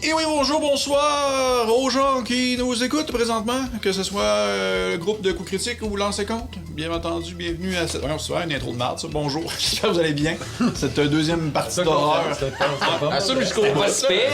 Et oui, bonjour, bonsoir aux gens qui nous écoutent présentement, que ce soit le groupe de coups critiques ou Lancer Compte. Bien entendu, bienvenue à cette... c'est une intro de marde, ça. Bonjour, j'espère que vous allez bien. Cette deuxième partie d'horreur. Assume jusqu'au respect.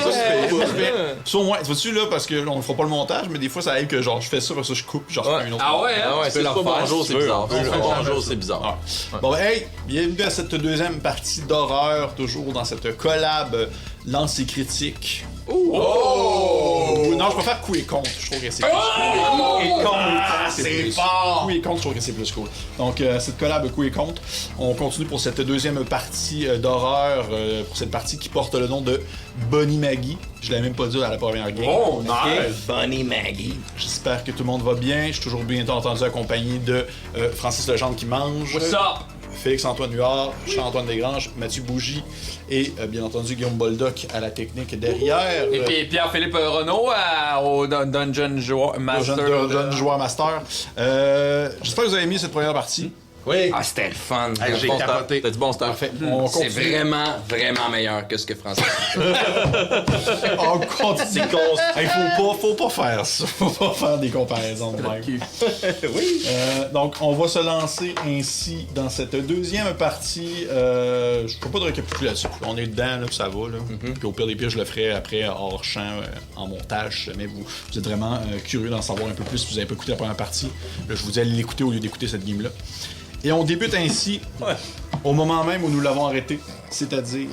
Soit moins, tu vois-tu là, parce que là, on ne fera pas le montage, mais des fois ça arrive que genre je fais ça, parce que je coupe, genre je fais un autre. Ah ouais, hein? C'est pas bonjour, c'est bizarre. Bonjour, c'est bizarre. Ouais. Bon, ben, hey, bienvenue à cette deuxième partie d'horreur, toujours dans cette collab Lancer Critique. Oh! Non, je préfère coup et contre, je trouve que c'est plus cool. Et contre, c'est fort! Coup et contre, je trouve que c'est plus cool. Donc, cette collab coup et contre, on continue pour cette deuxième partie d'horreur, pour cette partie qui porte le nom de Bonnie Maggie. Je l'avais même pas dit à la première game. Oh, nice! Okay. Bonnie Maggie. J'espère que tout le monde va bien. Je suis toujours bien entendu accompagné de Francis Legendre qui mange. What's up? Félix-Antoine Huard, Charles-Antoine Desgranges, Mathieu Bougie et bien entendu Guillaume Boldoc à la technique derrière. Et puis Pierre-Philippe Renaud au Dungeon Master. Dungeon Joueur Master. J'espère que vous avez aimé cette première partie. Oui. Ah, c'était le fun. J'ai capoté. T'as du bon stuff. Parfait. On C'est continue. vraiment meilleur que ce que François. On continue. Hey, faut pas faire ça. Faut pas faire des comparaisons de même. Oui. Donc, on va se lancer ainsi dans cette deuxième partie. Je ne ferai pas de récapitulatif. On est dedans, là, puis ça va. Là. Puis au pire des pires, je le ferai après hors champ en montage. Mais vous êtes vraiment curieux d'en savoir un peu plus si vous n'avez pas écouté la première partie. Là, je vous dis allez l'écouter au lieu d'écouter cette game-là. Et on débute ainsi au moment même où nous l'avons arrêté, c'est-à-dire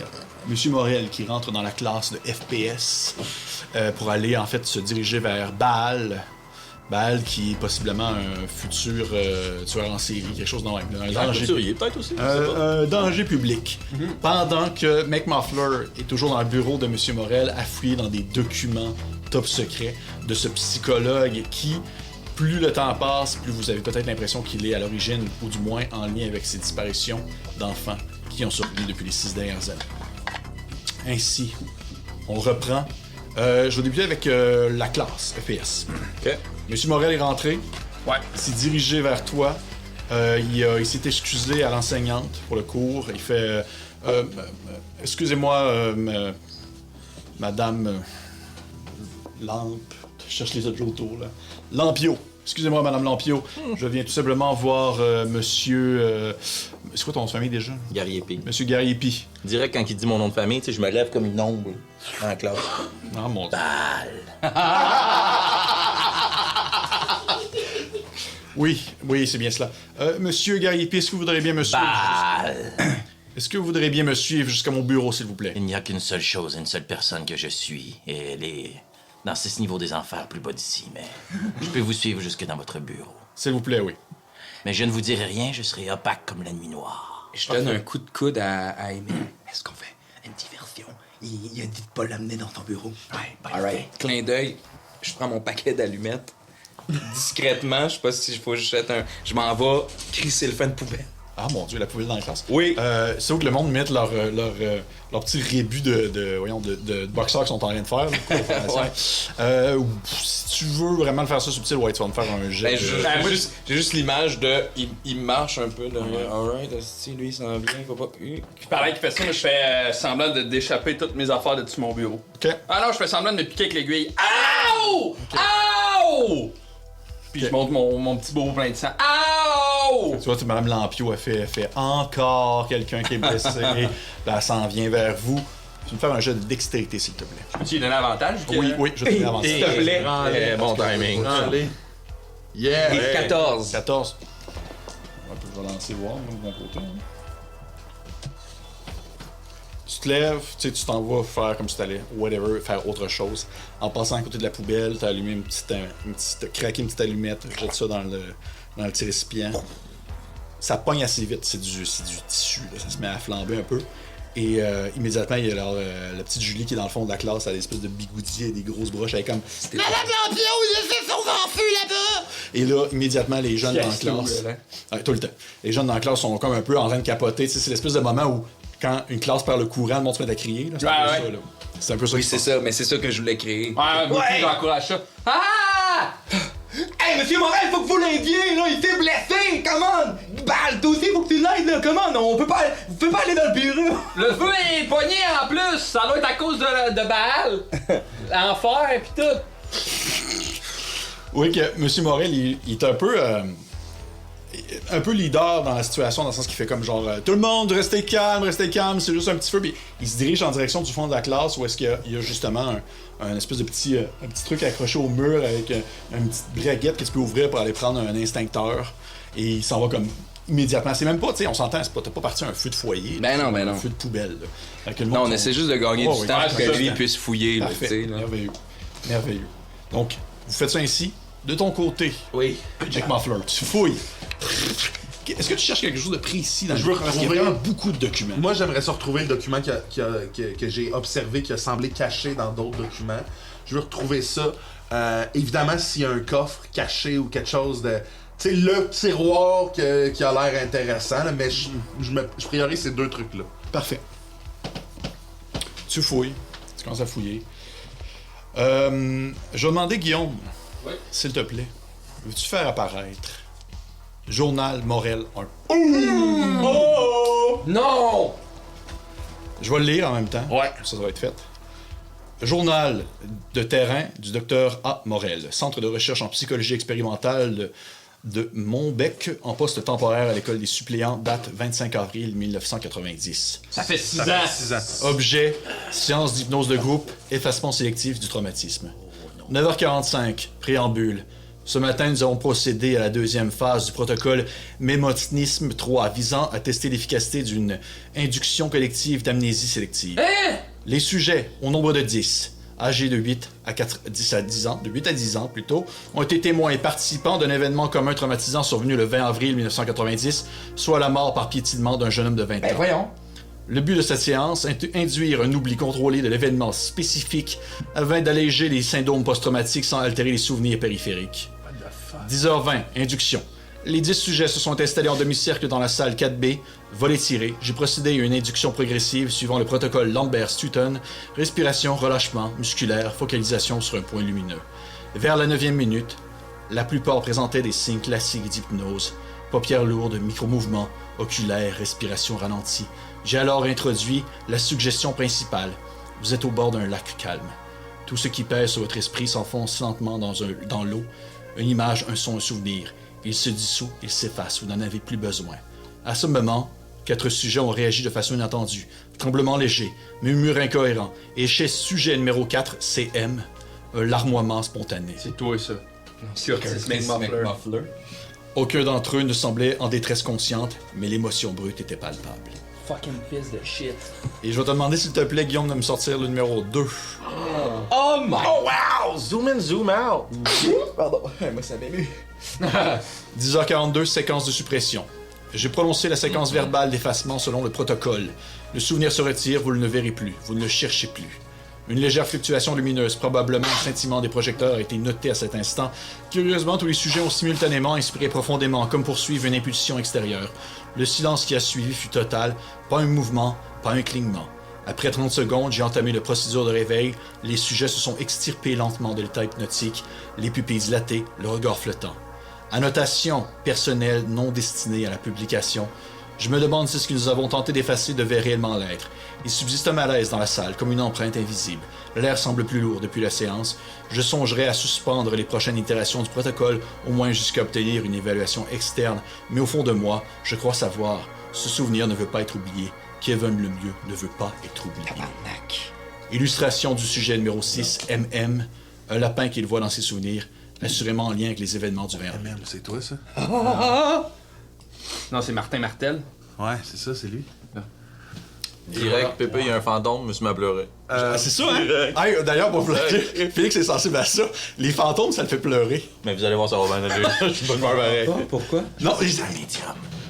Monsieur Morel qui rentre dans la classe de FPS pour aller en fait se diriger vers Baal. Baal qui est possiblement un futur tueur en série, quelque chose de même. Un danger, peut-être aussi. un danger public. Pendant que McMuffler est toujours dans le bureau de Monsieur Morel à fouiller dans des documents top secrets de ce psychologue qui... Plus le temps passe, plus vous avez peut-être l'impression qu'il est à l'origine, ou du moins en lien avec ces disparitions d'enfants qui ont survécu depuis les 6 dernières années. Ainsi, on reprend. Je vais débuter avec la classe FPS. Ok. Monsieur Morel est rentré. Ouais. Il s'est dirigé vers toi. Il s'est excusé à l'enseignante pour le cours. Il fait excusez-moi, Madame Lampe. Je cherche les autres autour là. Lampio. Excusez-moi, Madame Lampio. Je viens tout simplement voir Monsieur. C'est quoi ton nom de famille déjà? Gary Épée. Monsieur Gariepi. Direct quand il dit mon nom de famille, tu sais, je me lève comme une ombre dans la classe. Ah mon Dieu. Oui, c'est bien cela. Monsieur Gariepi, est-ce que vous voudriez bien me suivre? Est-ce que vous voudriez bien me suivre jusqu'à mon bureau, s'il vous plaît? Il n'y a qu'une seule chose, une seule personne que je suis, et elle est dans ce niveau des enfers plus bas d'ici, mais je peux vous suivre jusque dans votre bureau. S'il vous plaît, oui. Mais je ne vous dirai rien, je serai opaque comme la nuit noire. Je donne un coup de coude à Amy. Est-ce qu'on fait une diversion? Il a dit de pas l'amener dans ton bureau. Ouais, alright. Clin d'œil, je prends mon paquet d'allumettes. Discrètement, je sais pas si il faut que je jette un... Je m'en vais crisser le fin de poubelle. Ah mon Dieu, la poubelle dans la classe. Oui. C'est où que le monde mette leur petit rébut de boxeurs qu'ils sont en train de faire. Ou si tu veux vraiment le faire ça subtil, ouais, tu vas me faire un jet. J'ai juste l'image de... Il marche un peu derrière. Alright, si lui il s'en vient, faut pas... Pareil qu'il fait ça, mais je fais semblant d'échapper toutes mes affaires de dessus mon bureau. Ok. Ah non, je fais semblant de me piquer avec l'aiguille. Aouh! Aouh! Puis je monte mon petit beau plein de sang. Aouh! Tu vois, Madame Lampio a fait encore quelqu'un qui est blessé. Là, elle s'en vient vers vous. Tu me faire un jet de dextérité, s'il te plaît. Peux-tu lui donner avantage? Oui, je te mets avantage. S'il te plaît. Bon timing. Allez. Yeah! Et 14. 14. Je vais lancer voir, moi, de mon côté. Tu te lèves, tu sais, tu t'en vas faire comme si t'allais, whatever, faire autre chose. En passant à côté de la poubelle, t'as allumé t'as craqué une petite allumette, jette ça dans le petit récipient. Ça pogne assez vite, c'est du tissu, là, ça se met à flamber un peu. Et immédiatement, il y a la petite Julie qui est dans le fond de la classe, elle a des espèces de bigoudis et des grosses broches, elle est comme « Madame Lampio, il a fait son vent feu là-bas! » Et là, immédiatement, les jeunes dans la classe... Ouais, tout le temps. Les jeunes dans la classe sont comme un peu en train de capoter, tu sais, c'est l'espèce de moment où quand une classe perd le courant, le monde se met à crier, là, c'est un peu ça, là. C'est un peu ça. Oui, c'est ça, mais c'est ça que je voulais créer. Ouais, moi aussi, j'encourage ça. Ah! Hey, Monsieur Morel, faut que vous l'aidiez, là, il s'est blessé, come on! Balle, toi aussi, faut que tu l'aides, là, come on, vous pouvez pas aller dans le bureau! Le feu est pogné en plus, ça doit être à cause de Baal. l'enfer pis tout. Oui, que M. Morel, il est un peu leader dans la situation, dans le sens qu'il fait comme genre tout le monde, restez calme, c'est juste un petit feu. Puis il se dirige en direction du fond de la classe où est-ce qu'il y a justement un espèce de petit truc accroché au mur avec une petite braguette que tu peux ouvrir pour aller prendre un instincteur. Et il s'en va comme immédiatement. C'est même pas, tu sais, on s'entend, t'as pas parti un feu de foyer. Ben non. Un feu de poubelle. Là. Fait que le Non, monde on essaie juste de gagner du temps pour que lui puisse fouiller, là, tu Parfait. sais. Là. Merveilleux. Donc, vous faites ça ainsi. De ton côté, Oui. Jack Muffler, tu fouilles. Est-ce que tu cherches quelque chose de précis dans Je veux Parce qu'il y a retrouver- vraiment beaucoup de documents. Moi, j'aimerais ça retrouver le document que j'ai observé, qui a semblé caché dans d'autres documents. Je veux retrouver ça. Évidemment, s'il y a un coffre caché ou quelque chose de... Tu sais, le tiroir qui a l'air intéressant, là, mais je priorise ces deux trucs-là. Parfait. Tu fouilles. Tu commences à fouiller. Je vais demander, Guillaume, Oui. s'il te plaît, veux-tu faire apparaître Journal Morel 1? Non! Je vais le lire en même temps. Ouais. Ça va être fait. Journal de terrain du Dr A. Morel, Centre de recherche en psychologie expérimentale de Montbec, en poste temporaire à l'école des suppléants, date 25 avril 1990. Ça fait 6 Ça ans. fait 6 ans. Objet, science d'hypnose de groupe, effacement sélectif du traumatisme. 9h45, préambule. Ce matin, nous avons procédé à la deuxième phase du protocole Mémotinisme 3 visant à tester l'efficacité d'une induction collective d'amnésie sélective. Les sujets, au nombre de 10, âgés de 8 à 10 ans plutôt, ont été témoins et participants d'un événement commun traumatisant survenu le 20 avril 1990, soit la mort par piétinement d'un jeune homme de 20 ans. Voyons. Le but de cette séance est induire un oubli contrôlé de l'événement spécifique afin d'alléger les syndromes post-traumatiques sans altérer les souvenirs périphériques. 10h20, induction. Les 10 sujets se sont installés en demi-cercle dans la salle 4B, volet tiré. J'ai procédé à une induction progressive suivant le protocole Lambert-Stutton, respiration, relâchement, musculaire, focalisation sur un point lumineux. Vers la 9e minute, la plupart présentaient des signes classiques d'hypnose. Paupières lourdes, micro-mouvements, oculaires, respiration ralentie. J'ai alors introduit la suggestion principale. Vous êtes au bord d'un lac calme. Tout ce qui pèse sur votre esprit s'enfonce lentement dans l'eau. Une image, un son, un souvenir. Il se dissout, il s'efface, vous n'en avez plus besoin. À ce moment, 4 sujets ont réagi de façon inattendue. Tremblement léger, murmure incohérent. Et chez sujet numéro 4, CM, un larmoiement spontané. C'est toi, ça. Curtis McMuffler. Aucun d'entre eux ne semblait en détresse consciente, mais l'émotion brute était palpable. Fucking fils de shit. Et je vais te demander, s'il te plaît, Guillaume, de me sortir le numéro 2. Oh my... Oh wow! Zoom in, zoom out! Pardon, moi ça m'émue. 10h42, séquence de suppression. J'ai prononcé la séquence verbale d'effacement selon le protocole. Le souvenir se retire, vous ne le verrez plus, vous ne le cherchez plus. Une légère fluctuation lumineuse, probablement un scintillement des projecteurs, a été notée à cet instant. Curieusement, tous les sujets ont simultanément inspiré profondément, comme pour suivre une impulsion extérieure. Le silence qui a suivi fut total, pas un mouvement, pas un clignement. Après 30 secondes, j'ai entamé la procédure de réveil. Les sujets se sont extirpés lentement de l'état hypnotique, les pupilles dilatées, le regard flottant. Annotation personnelle non destinée à la publication. Je me demande si ce que nous avons tenté d'effacer devait réellement l'être. Il subsiste un malaise dans la salle, comme une empreinte invisible. L'air semble plus lourd depuis la séance. Je songerais à suspendre les prochaines itérations du protocole, au moins jusqu'à obtenir une évaluation externe. Mais au fond de moi, je crois savoir, ce souvenir ne veut pas être oublié. Kevin Lemieux ne veut pas être oublié. Tabarnak. Illustration du sujet numéro 6, MM, un lapin qu'il voit dans ses souvenirs, assurément en lien avec les événements du 20 avril. Merde, c'est toi, ça? Non, c'est Martin Martel. Ouais, c'est ça, c'est lui. Direct, Pépé, il y a un fantôme, je me suis mis à pleurer. C'est ça, hein? Hey, d'ailleurs, pour pleurer, Félix est sensible à ça. Les fantômes, ça le fait pleurer. Mais vous allez voir, ça va bien aller. Je suis pas de meur pareil. Pourquoi? Non,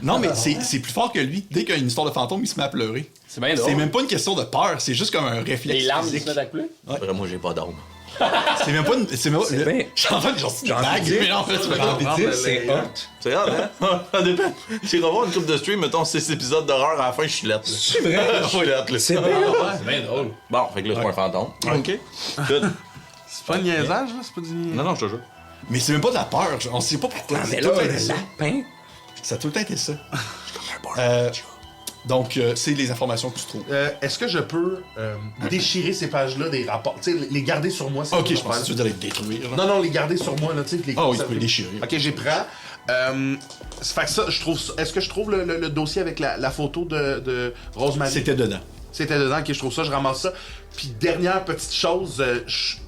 non mais c'est plus fort que lui. Dès qu'il y a une histoire de fantôme, il se met à pleurer. C'est bien drôle. C'est même pas une question de peur, c'est juste comme un réflexe Les larmes, ils physique. se mettent à pleurer. Vraiment, moi, j'ai pas d'âme. C'est même pas une... C'est même pas... C'est bien. En fait, genre, c'est une blague, mais en fait, tu me C'est hot. C'est grave, hein? Ça dépend. J'ai revoir une coupe de stream, mettons 6 épisodes d'horreur, à la fin, je suis lettre. C'est vrai? Je suis lettre, là. C'est bien. C'est bien drôle. Bon, fait que là, c'est pas un fantôme. OK. Good. C'est pas un niaisage, là? C'est pas du Non, non, je te jure. Mais c'est même pas de la peur, on sait pas pourquoi. Ah, C'est mais tout là, le temps été le ça. lapin. Ça a tout le temps été ça. Donc, c'est les informations que tu trouves. Est-ce que je peux déchirer ces pages-là des rapports? Tu sais, les garder sur moi, c'est Ok, je pensais que tu veux dire les détruire. Là. Non, les garder sur moi, là, tu sais. Ah oui, tu peux les déchirer. Ok, j'y prends. Fait que ça, je trouve. Est-ce que je trouve le dossier avec la photo de Rosemary? C'était dedans. C'était dedans, ok, je trouve ça, je ramasse ça. Puis dernière petite chose,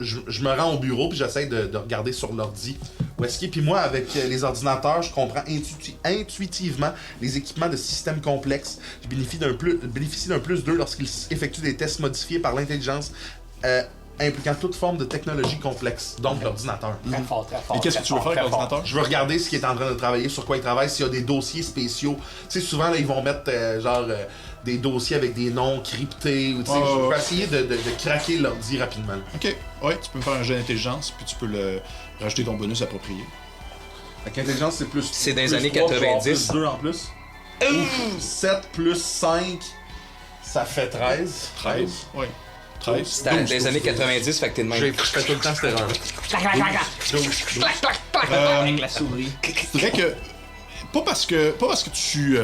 je me rends au bureau puis j'essaie de regarder sur l'ordi où est-ce qu'il est. Puis moi, avec les ordinateurs, je comprends intuitivement les équipements de systèmes complexes. Je bénéficie d'un plus 2 lorsqu'ils effectuent des tests modifiés par l'intelligence impliquant toute forme de technologie complexe, donc l'ordinateur. Très fort, très fort. Et qu'est-ce que tu veux faire avec l'ordinateur? Je veux regarder ce qu'il est en train de travailler, sur quoi il travaille, s'il y a des dossiers spéciaux. Tu sais, souvent, là, ils vont mettre des dossiers avec des noms cryptés. Ou, tu sais, je vais essayer de craquer l'ordi rapidement. Ok, ouais, tu peux me faire un jeu d'intelligence, puis tu peux le rajouter ton bonus approprié. Fait qu'intelligence, c'est plus. C'est dans les plus années 3, 90. Plus 2 en plus. 7 plus 5, ça fait 13. 13? Ouais. 13. C'était dans les années 90, fait que t'es de même. Je fais tout le temps cette erreur. Clac, clac, clac, clac. Avec la souris. Je dirais que. Pas parce que tu.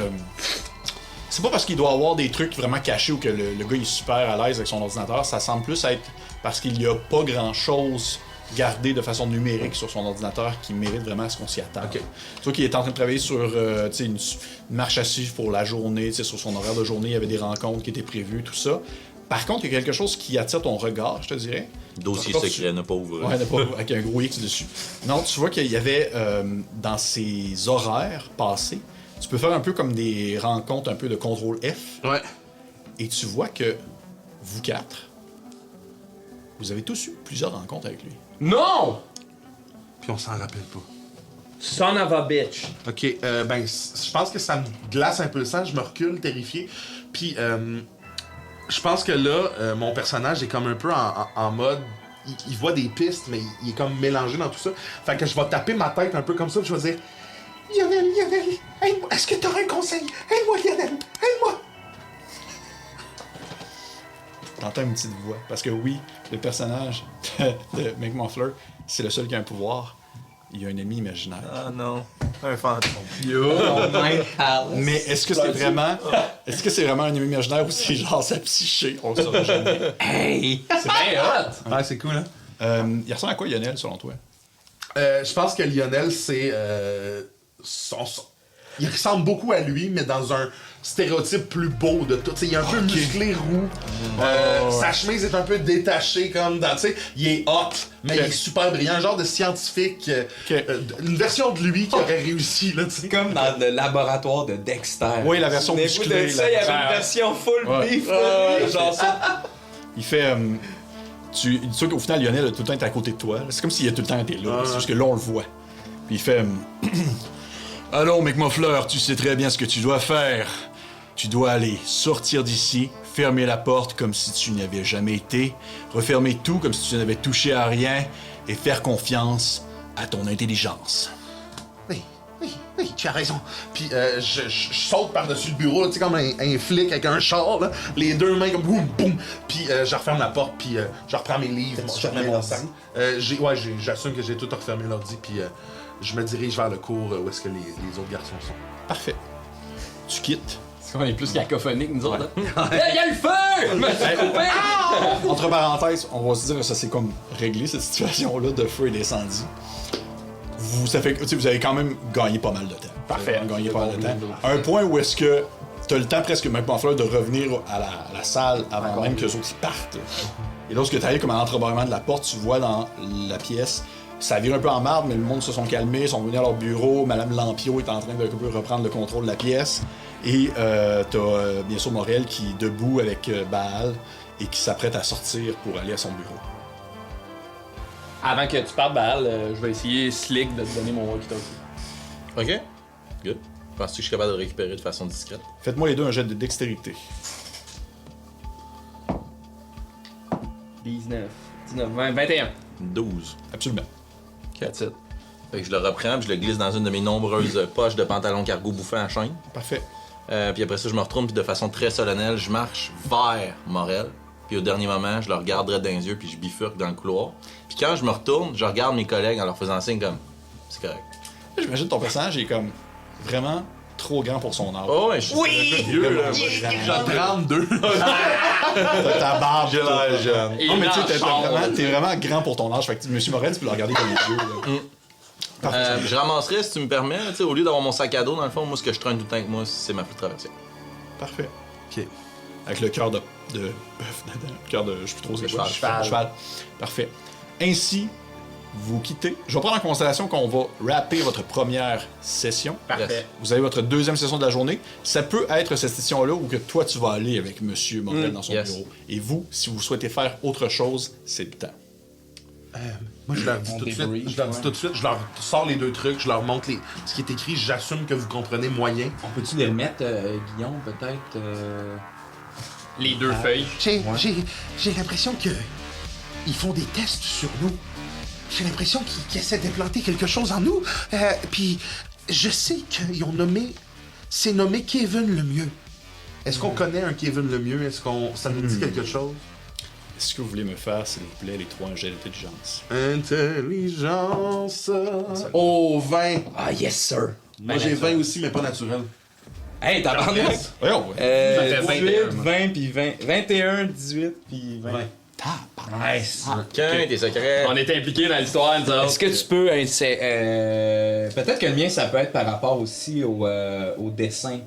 C'est pas parce qu'il doit avoir des trucs vraiment cachés ou que le gars il est super à l'aise avec son ordinateur. Ça semble plus être parce qu'il n'y a pas grand chose gardé de façon numérique sur son ordinateur qui mérite vraiment à ce qu'on s'y attend. Ok. Tu vois qu'il est en train de travailler sur une marche à suivre pour la journée, sur son horaire de journée, il y avait des rencontres qui étaient prévues, tout ça. Par contre, il y a quelque chose qui attire ton regard, je te dirais. Dossier Pas secret, ne pas ouvrir. Ouais, avec un gros X dessus. Non, tu vois qu'il y avait dans ses horaires passés, tu peux faire un peu comme des rencontres un peu de contrôle F. Ouais. Et tu vois que vous quatre, vous avez tous eu plusieurs rencontres avec lui. Non! Puis on s'en rappelle pas. Son of a bitch. Ok, je pense que ça me glace un peu le sang, je me recule terrifié. Puis, je pense que là, mon personnage est comme un peu en mode. Il voit des pistes, mais il est comme mélangé dans tout ça. Fait que je vais taper ma tête un peu comme ça, puis je vais dire Lionel, aide-moi. Est-ce que t'aurais un conseil? Aide-moi, Lionel, aide-moi. T'entends une petite voix. Parce que oui, le personnage de Mick Muffler, c'est le seul qui a un pouvoir. Il y a un ennemi imaginaire. Ah non, un fantôme. Mais est-ce que c'est vraiment. Est-ce que c'est vraiment un ennemi imaginaire ou c'est genre sa psyché? On le saura jamais. Hey! C'est bien hot. Ouais, c'est cool, hein? Il ressemble à quoi Lionel selon toi? Je pense que Lionel, c'est. Il ressemble beaucoup à lui, mais dans un stéréotype plus beau de tout. T'sais, il est un peu musclé, roux. Sa chemise est un peu détachée, comme dans. Il est hot, mais il est super brillant. Un genre de scientifique. Une version de lui qui aurait réussi, là, tu sais. Comme dans le laboratoire de Dexter. Oui, la version Souvenez-vous musclée. de ça, il y avait une version full beef. Genre ça. Il fait. Tu sais qu'au final, Lionel a tout le temps été à côté de toi. C'est comme s'il a tout le temps été là. C'est juste que là, on le voit. Puis il fait. Allons, McMuffler, tu sais très bien ce que tu dois faire. Tu dois aller sortir d'ici, fermer la porte comme si tu n'y avais jamais été, refermer tout comme si tu n'avais touché à rien et faire confiance à ton intelligence. Oui, tu as raison. Puis je saute par-dessus le bureau, tu sais, comme un flic avec un char, là, les deux mains comme boum, boum. Puis je referme la porte, puis je reprends mes livres. Je remets mon sac. J'assume que j'ai tout refermé l'ordi, puis je me dirige vers le cours où est-ce que les autres garçons sont. Parfait. Tu quittes. C'est qu'on est plus cacophonique, nous autres. Il y a le feu! Je me suis coupé! Entre parenthèses, on va se dire que ça s'est comme réglé, cette situation-là de feu et d'incendie. Vous avez quand même gagné pas mal de temps. Parfait. Vous avez gagné pas mal de temps. À un point où est-ce que t'as le temps presque, même pas en fleur, de revenir à la salle avant même que les autres y partent. Et lorsque t'arrives comme à l'entrebâillement de la porte, tu vois dans la pièce, ça vire un peu en marbre, mais le monde se sont calmés, sont venus à leur bureau. Madame Lampio est en train de reprendre le contrôle de la pièce. Et t'as bien sûr Morel qui est debout avec Baal et qui s'apprête à sortir pour aller à son bureau. Avant que tu partes, Baal, je vais essayer slick de te donner mon walkie-talkie. Ok, good. Penses-tu que je suis capable de le récupérer de façon discrète? Faites-moi les deux un jet de dextérité. 19, 20, 21. 12. Absolument. That's it. Fait que je le reprends, puis je le glisse dans une de mes nombreuses poches de pantalon cargo bouffant à chaîne. Parfait. Puis après ça, je me retourne, puis de façon très solennelle, je marche vers Morel. Puis au dernier moment, je le regarde droit dans les yeux, puis je bifurque dans le couloir. Puis quand je me retourne, je regarde mes collègues en leur faisant signe comme « c'est correct ». J'imagine ton personnage est comme vraiment trop grand pour son âge. Oh, ouais, je suis un gars vieux, là. J'ai 32. T'as ta barbe. J'ai l'air jeune. Non, mais tu sais, t'es vraiment grand pour ton âge. Fait que Monsieur Morel, tu peux le regarder comme les vieux. Là. Je ramasserais, si tu me permets, là, tu sais, au lieu d'avoir mon sac à dos, dans le fond, moi, ce que je traîne tout le temps avec moi, c'est ma flûte traversière. Parfait. Ok. Avec le cœur de bœuf dedans. Le cœur de. Je sais plus trop c'est quoi. Cheval. Parfait. Ainsi, vous quittez. Je vais prendre en considération qu'on va rapper votre première session. Parfait. Vous avez votre deuxième session de la journée. Ça peut être cette session-là où que toi, tu vas aller avec Monsieur Morel dans son yes. bureau. Et vous, si vous souhaitez faire autre chose, c'est le temps. Moi, je leur dis tout de suite. Je leur sors les 2 trucs, je leur montre ce qui est écrit, j'assume que vous comprenez moyen. On peut-tu les remettre, Guillaume, peut-être? Les 2 feuilles. J'ai l'impression que ils font des tests sur nous. J'ai l'impression qu'ils essaient d'implanter quelque chose en nous. Puis je sais qu'ils ont nommé... C'est nommé Kevin Lemieux. Est-ce qu'on connaît un Kevin Lemieux? Est-ce qu'on... Ça nous dit quelque chose? Est-ce que vous voulez me faire, s'il vous plaît, les 3 jets d'intelligence? Intelligence... Oh, 20! Ah, yes, sir! Moi, j'ai 20 aussi, mais pas naturel. Hey, t'as parlé? Voyons, ouais. 18, 20, puis 20. 21, 18, puis 20. Nice! Tiens, tes secrets. On est impliqués dans l'histoire, nous autres. Est-ce que tu peux... peut-être que le mien, ça peut être par rapport aussi au dessin.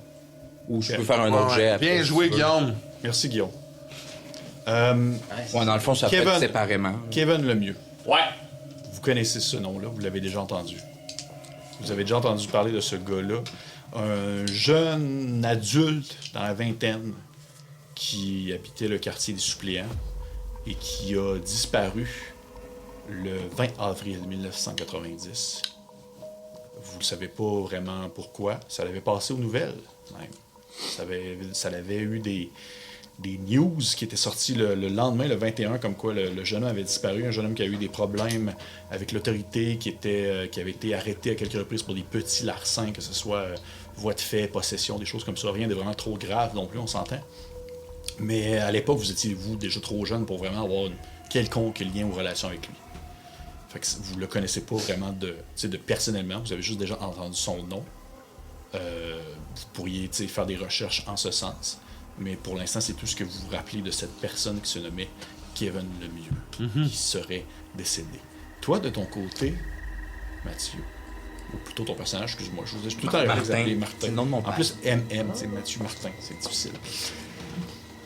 Ou je peux faire un objet après. Bien joué, Guillaume. Merci, Guillaume. Ouais, dans le fond, ça peut Kevin. être séparément. Kevin Lemieux. Ouais. Vous connaissez ce nom-là, vous l'avez déjà entendu. Vous avez déjà entendu parler de ce gars-là. Un jeune adulte dans la vingtaine qui habitait le quartier des suppléants et qui a disparu le 20 avril 1990. Vous ne savez pas vraiment pourquoi. Ça l'avait passé aux nouvelles, même. Ça avait eu des news qui étaient sorties le lendemain, le 21, comme quoi le jeune homme avait disparu. Un jeune homme qui a eu des problèmes avec l'autorité, qui avait été arrêté à quelques reprises pour des petits larcins, que ce soit voie de fait, possession, des choses comme ça. Rien de vraiment trop grave non plus, on s'entend. Mais à l'époque, vous étiez, vous, déjà trop jeune pour vraiment avoir quelconque lien ou relation avec lui. Fait que vous le connaissez pas vraiment de personnellement, vous avez juste déjà entendu son nom. Vous pourriez faire des recherches en ce sens. Mais pour l'instant, c'est tout ce que vous vous rappelez de cette personne qui se nommait Kevin Lemieux, qui serait décédé. Toi, de ton côté, Mathieu, ou plutôt ton personnage, excuse-moi, je vous ai tout le temps appelé Martin. C'est le nom de mon père. En plus, MM, c'est Mathieu Martin, c'est difficile.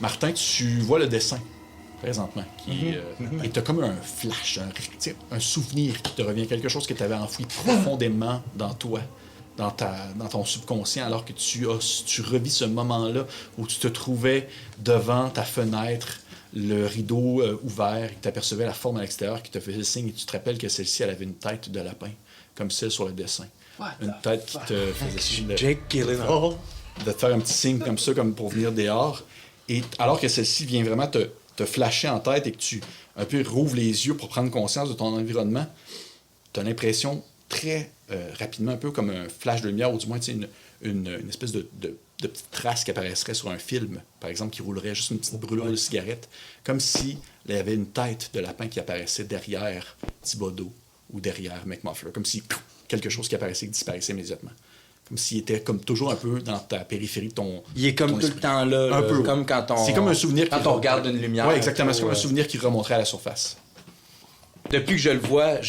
Martin, tu vois le dessin, présentement, et t'as comme un flash, un souvenir qui te revient, quelque chose que tu avais enfoui profondément dans toi. Dans ton subconscient, alors que tu revis ce moment-là où tu te trouvais devant ta fenêtre, le rideau ouvert, et que tu apercevais la forme à l'extérieur qui te faisait signe, et tu te rappelles que celle-ci, elle avait une tête de lapin, comme celle sur le dessin. Une tête qui te faisait signe Jake Gyllenhaal. de te faire un petit signe comme ça, comme pour venir dehors. Et alors que celle-ci vient vraiment te flasher en tête et que tu un peu rouvres les yeux pour prendre conscience de ton environnement, tu as l'impression très rapidement, un peu comme un flash de lumière, ou du moins une espèce de petite trace qui apparaîtrait sur un film, par exemple, qui roulerait juste une petite brûlure de cigarette, comme s'il y avait une tête de lapin qui apparaissait derrière Thibodeau ou derrière McMuffler, comme si quelque chose qui apparaissait et qui disparaissait immédiatement. Comme s'il était comme toujours un peu dans ta périphérie de ton Il est comme ton tout esprit. le temps là, Un peu. comme quand on... C'est comme un souvenir quand on regarde une lumière. Oui, exactement. C'est comme un souvenir qui remonterait à la surface. Depuis que je le vois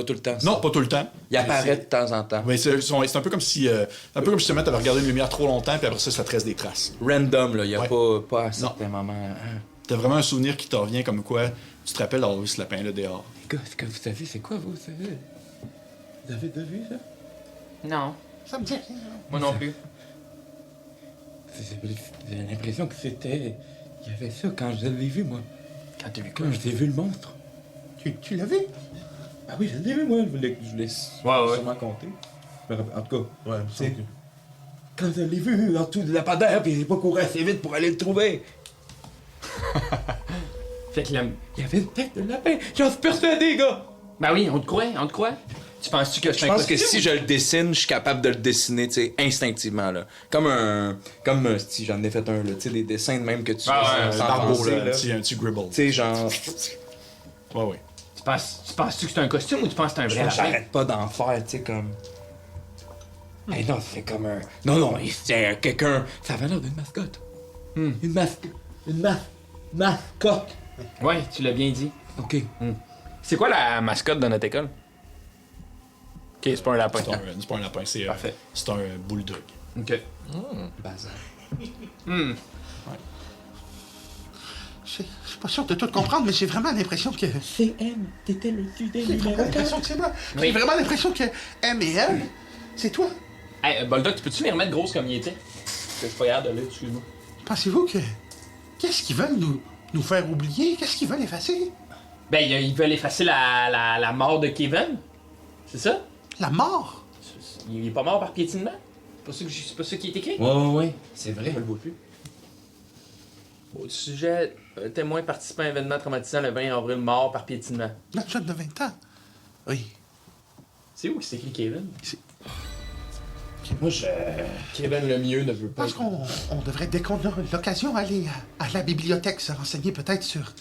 tout le temps. Non, pas tout le temps. Il apparaît de temps en temps. Mais c'est un peu comme si justement tu avais regardé une lumière trop longtemps, puis après ça te reste des traces. Random, là. Il n'y a Ouais. pas à certains moments. Hein. T'as vraiment un souvenir qui te revient comme quoi tu te rappelles d'avoir vu ce lapin-là dehors. Les gars, vous savez, c'est quoi, vous savez? Vous avez déjà vu ça? Non. Ça me dit rien. Moi non plus. J'ai l'impression que c'était... Il y avait ça quand je l'ai vu, moi. Quand t'as vu Quand j'ai vu le monstre. Tu l'as vu? Ah oui, je l'ai vu, moi. Je l'ai sûrement compté. En tout cas, Ouais, c'est... Quand je l'ai vu en dessous de la padère, puis j'ai pas couru assez vite pour aller le trouver. Fait que Il y avait une tête de lapin. J'en suis persuadé, gars. Ben oui, on te croit? Tu penses-tu que Je pense que si je le dessine, je suis capable de le dessiner, tu sais, instinctivement, là. Comme si j'en ai fait un, là, tu sais, des dessins de même que tu Ah ouais, sans Barbeau, penser, là, là. un petit gribble. Tu sais, genre, Ouais, ouais. Tu penses-tu que c'est un costume ou tu penses que c'est un vrai lapin? j'arrête pas d'en faire, tu sais, comme... Hey, non, c'est comme un... Non, c'est quelqu'un... Ça avait l'air d'une mascotte. Une mascotte. Ouais, tu l'as bien dit. OK. C'est quoi la mascotte de notre école? Ok, c'est pas un lapin. C'est pas un lapin, c'est Parfait. c'est un bulldog. Ok. Bazar. Je suis pas sûr de tout comprendre, mais j'ai vraiment l'impression que... CM, t'étais le student J'ai vraiment l'impression que c'est moi. J'ai vraiment l'impression que M et L, c'est toi. Hey, Bulldog, tu peux-tu les remettre grosses comme il était? Je suis pas capable de lire, excuse-moi. Pensez-vous que... Qu'est-ce qu'ils veulent nous faire oublier? Qu'est-ce qu'ils veulent effacer? Ben, ils veulent effacer la mort de Kevin. C'est ça? La mort? Il est pas mort par piétinement? C'est pas ça qui est écrit? Ouais, c'est vrai. Je le vois plus. Au sujet, un témoin participant à un événement traumatisant le 20 avril, mort par piétinement. Notre jeune de 20 ans. Oui. C'est où qui s'écrit Kevin? Moi, je... Kevin le mieux ne veut Je pas. pense qu'on devrait, dès qu'on a l'occasion, aller à la bibliothèque, se renseigner peut-être sur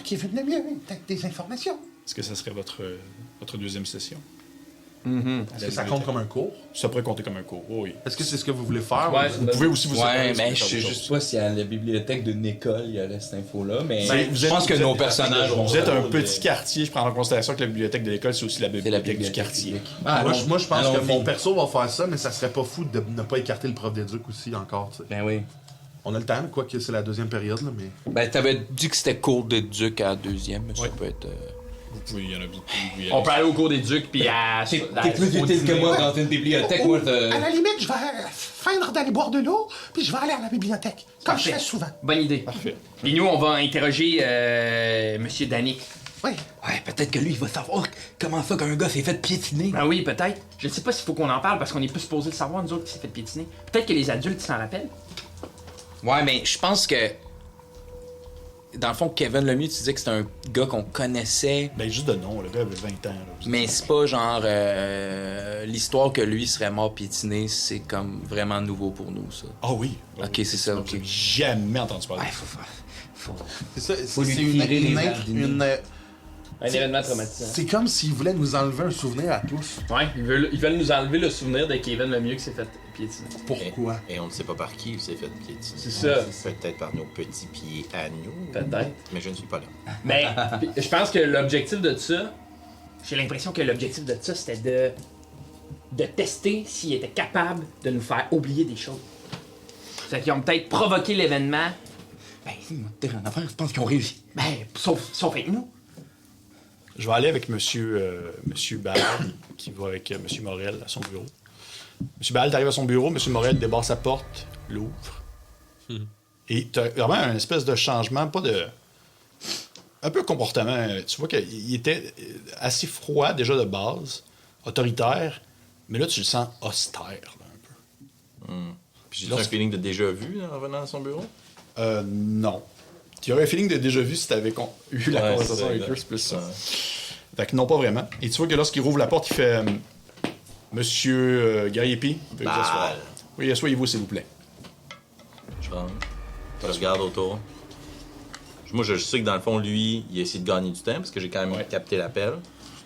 Kevin Lemieux, peut-être des informations. Est-ce que ça serait votre deuxième session? Est-ce que ça compte comme un cours? Ça pourrait compter comme un cours, oui. Est-ce que c'est ce que vous voulez faire? Ouais, Vous pouvez aussi vous séparer Ouais, si mais vous je voulez sais faire juste autre pas si à la bibliothèque d'une école, il y aurait cette info-là, mais Ben, je pense que nos personnages vont... Vous êtes un petit quartier, je prends en considération que la bibliothèque de l'école, c'est aussi la bibliothèque du quartier. Ah, Moi, je pense allons que mon vite. perso va faire ça, mais ça serait pas fou de ne pas écarter le prof d'éduc aussi encore, tu sais. Ben oui. On a le temps, quoi que c'est la deuxième période, là, mais... Ben, t'avais dit que c'était cours d'éduc à la deuxième, mais ça peut être... Vous pouvez, il y en a beaucoup. On peut aller au cours des ducs puis à. T'es plus utile que moi dans une bibliothèque, moi, À la limite, je vais feindre d'aller boire de l'eau, puis je vais aller à la bibliothèque, comme je fais souvent. Bonne idée. Parfait. Et nous, on va interroger Monsieur Danick. Oui. Ouais, peut-être que lui, il va savoir comment ça qu'un gars s'est fait piétiner. Ah oui, peut-être. Je sais pas s'il faut qu'on en parle parce qu'on est plus supposé le savoir, nous autres, qui s'est fait piétiner. Peut-être que les adultes s'en rappellent. Ouais, mais je pense que... Dans le fond, Kevin Lemieux, tu disais que c'était un gars qu'on connaissait, Ben, juste de nom, le gars avait 20 ans. Là. mais c'est pas genre... l'histoire que lui serait mort piétiné, c'est comme vraiment nouveau pour nous, ça. Ah oui. Ok, c'est ça, ok. J'ai jamais entendu parler. Ouais, faut... C'est ça, Faut lui c'est tirer les une verres du nez. Un événement traumatisant. C'est comme s'ils voulaient nous enlever un souvenir à tous. Ouais, ils veulent nous enlever le souvenir de Kevin Lemieux qui s'est fait piétiner. Pourquoi? Et on ne sait pas par qui il s'est fait piétiner. C'est ça. Peut-être par nos petits pieds à nous. Peut-être. Mais je ne suis pas là. Mais je pense que l'objectif de ça, j'ai l'impression que l'objectif de ça, c'était de tester s'ils étaient capables de nous faire oublier des choses. C'est qu'ils ont peut-être provoqué l'événement, Ben, t'es en affaire, je pense qu'ils ont réussi. ben, sauf avec nous. Je vais aller avec monsieur Ball, qui va avec monsieur Morel à son bureau. Monsieur Ball arrive à son bureau, monsieur Morel débarre sa porte, l'ouvre. Et tu as vraiment un espèce de changement, pas de... Un peu comportement. Tu vois qu'il était assez froid déjà de base, autoritaire, mais là tu le sens austère là, un peu. Puis j'ai un feeling de déjà vu en revenant à son bureau. Non. Tu aurais un feeling de déjà vu si tu avais eu la Ouais, conversation c'est avec ça, eux, c'est plus ça. Ouais. Fait que non, pas vraiment. Et tu vois que lorsqu'il rouvre la porte, il fait Monsieur Gariepi, veuillez vous asseoir. Oui, asseyez-vous, s'il vous plaît. Je rentre. Je regarde autour. Moi, je sais que dans le fond, lui, il a essayé de gagner du temps parce que j'ai quand même capté l'appel.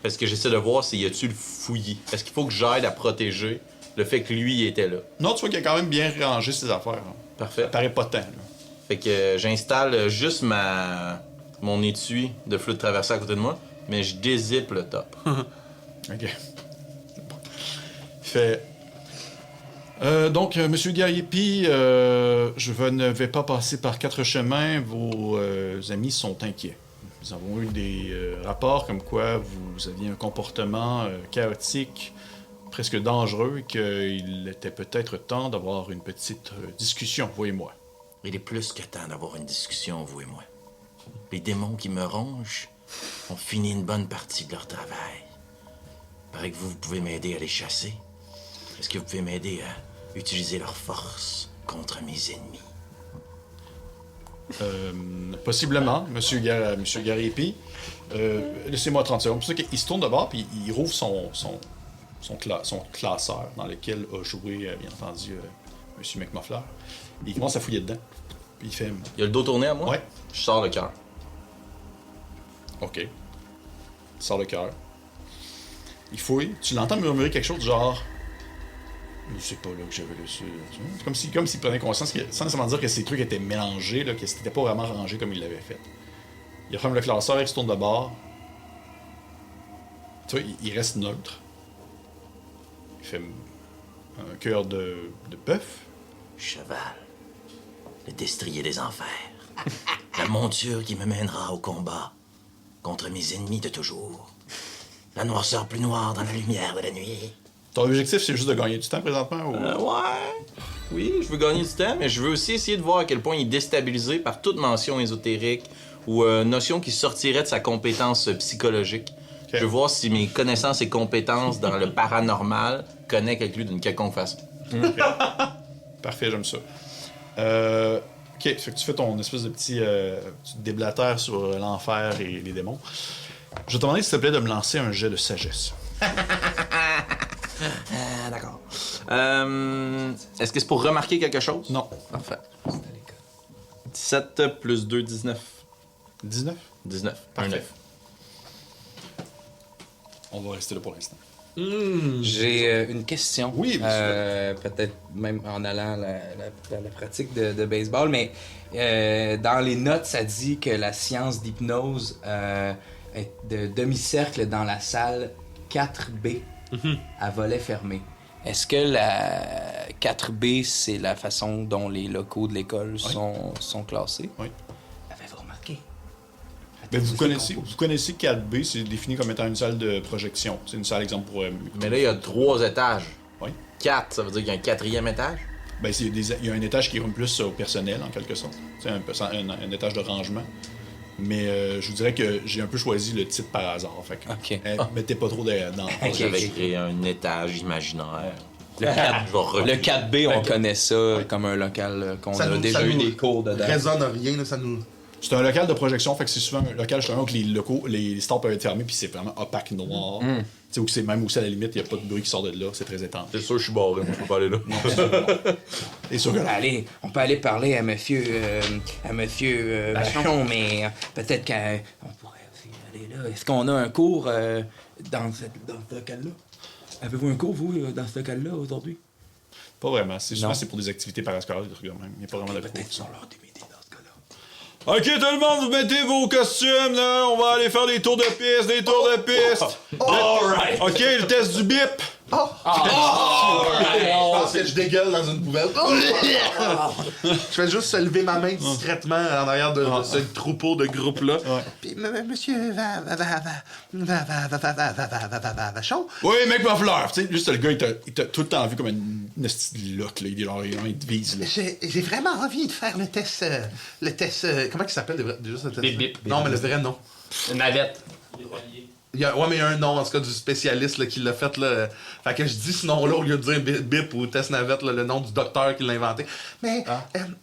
Parce que j'essaie de voir s'il y a-tu le fouillis. Est-ce qu'il faut que j'aide à protéger le fait que lui, il était là? Non, tu vois qu'il a quand même bien rangé ses affaires. Hein. Parfait. Ça paraît pas tant. Là. Fait que j'installe juste mon étui de flûte traversée à côté de moi, mais je dézippe le top. OK. Il fait... donc, Monsieur Gariepi, je ne vais pas passer par 4 chemins. Vos amis sont inquiets. Nous avons eu des rapports comme quoi vous aviez un comportement chaotique, presque dangereux, et qu'il était peut-être temps d'avoir une petite discussion, vous et moi. Il est plus que temps d'avoir une discussion, vous et moi. Les démons qui me rongent ont fini une bonne partie de leur travail. Paraît que vous pouvez m'aider à les chasser. Est-ce que vous pouvez m'aider à utiliser leur force contre mes ennemis? Possiblement, Monsieur Gariepi. Laissez-moi 30 secondes. C'est pour ça qu'il se tourne de bord, puis il rouvre son classeur dans lequel a joué, bien entendu, Monsieur McMuffler. Il commence à fouiller dedans. Puis il fait... Il a le dos tourné à moi? Ouais. Je sors le cœur. OK. Il sort le cœur. Il fouille. Tu l'entends murmurer quelque chose du genre... C'est pas là que j'avais laissé. C'est comme s'il prenait conscience, sans nécessairement dire que ces trucs étaient mélangés, là, que c'était pas vraiment rangé comme il l'avait fait. Il referme le classeur, il se tourne de bord. Tu vois, il reste neutre. Il fait un cœur de bœuf. Cheval, le destrier des enfers. La monture qui me mènera au combat contre mes ennemis de toujours. La noirceur plus noire dans la lumière de la nuit. Ton objectif, c'est juste de gagner du temps présentement ou... Ouais. Oui, je veux gagner du temps, mais je veux aussi essayer de voir à quel point il est déstabilisé par toute mention ésotérique ou notion qui sortirait de sa compétence psychologique. Okay. Je veux voir si mes connaissances et compétences dans le paranormal connectent avec lui d'une quelconque façon. Okay. Parfait, j'aime ça. Ok, fait que tu fais ton espèce de petit déblatère sur l'enfer et les démons. Je vais te demander, s'il te plaît, de me lancer un jet de sagesse. D'accord. Est-ce que c'est pour remarquer quelque chose? Non. Parfait. 17 plus 2, 19. 19? 19. Parfait. 9. On va rester là pour l'instant. J'ai une question. Oui, bien sûr. Peut-être même en allant la pratique de baseball, mais dans les notes, ça dit que la science d'hypnose est de demi-cercle dans la salle 4B à volet fermé. Est-ce que la 4B, c'est la façon dont les locaux de l'école sont classés? Oui. Avez-vous remarqué? Ben, vous connaissez 4B, c'est défini comme étant une salle de projection. C'est une salle, exemple, pour... Mais là, il y a 3 étages. Oui. 4, ça veut dire qu'il y a un 4e étage? Ben, il y a un étage qui est plus au personnel, en quelque sorte. C'est un étage de rangement. Mais je vous dirais que j'ai un peu choisi le titre par hasard. Fait que, OK. mettez pas trop dans... J'avais créé un étage imaginaire. Le 4B, on connaît ça comme un local qu'on Ça a nous- déjà ça eu nous des cours dedans. Résonne rien, là, ça nous. C'est un local de projection, fait que c'est souvent un local justement où les locaux, les stores peuvent être fermés, puis c'est vraiment opaque noir. Tu sais, où c'est même aussi à la limite, il n'y a pas de bruit qui sort de là, c'est très étrange. C'est sûr, je suis barré, moi, je peux pas aller là. Et sûr que là, Allez, on peut aller parler à monsieur Vachon, mais peut-être qu'on pourrait aussi aller là. Est-ce qu'on a un cours dans ce local-là? Avez-vous un cours, vous, dans ce local-là, aujourd'hui? pas vraiment. Souvent, Non. c'est pour des activités parascolaires, des trucs de même. Il n'y a pas vraiment de cours. Peut-être sur l'heure des midi dans ce cas-là. Ok, tout le monde, vous mettez vos costumes, là. On va aller faire des tours de piste, Alright! Ok, le test du bip. Je pense que je dégueule dans une poubelle. Je fais juste se lever ma main discrètement en arrière de ce troupeau de groupe-là. Puis, monsieur Vachon. Oui, mec Muffler. Tu sais, juste le gars, il t'a tout le temps vu comme une petite loque, là. Il te vise, là. J'ai vraiment envie de faire le test. Comment il s'appelle déjà ce test? Bip, bip. Non, mais le vrai nom. Une navette. Mais il y a un nom, en tout cas, du spécialiste là, qui l'a fait. Là. Fait que je dis ce nom-là au lieu de dire bip ou test navette, là, le nom du docteur qui l'a inventé. Mais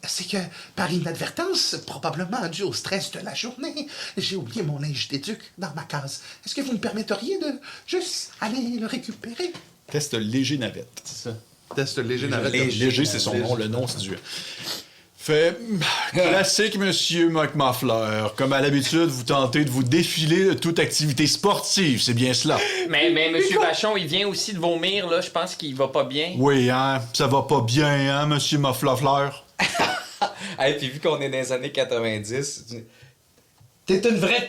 c'est que, par inadvertance, probablement dû au stress de la journée, j'ai oublié mon linge d'éduc dans ma case. Est-ce que vous me permetteriez de juste aller le récupérer? Test léger navette. C'est ça. Test léger navette. Léger, c'est son nom. Le nom, c'est du... Fait classique, monsieur McMuffler. Comme à l'habitude, vous tentez de vous défiler de toute activité sportive, c'est bien cela. Mais monsieur Vachon, il vient aussi de vomir, là. Je pense qu'il va pas bien. Oui, hein, ça va pas bien, hein, monsieur Muffler. Hey, puis vu qu'on est dans les années 90, t'es une vraie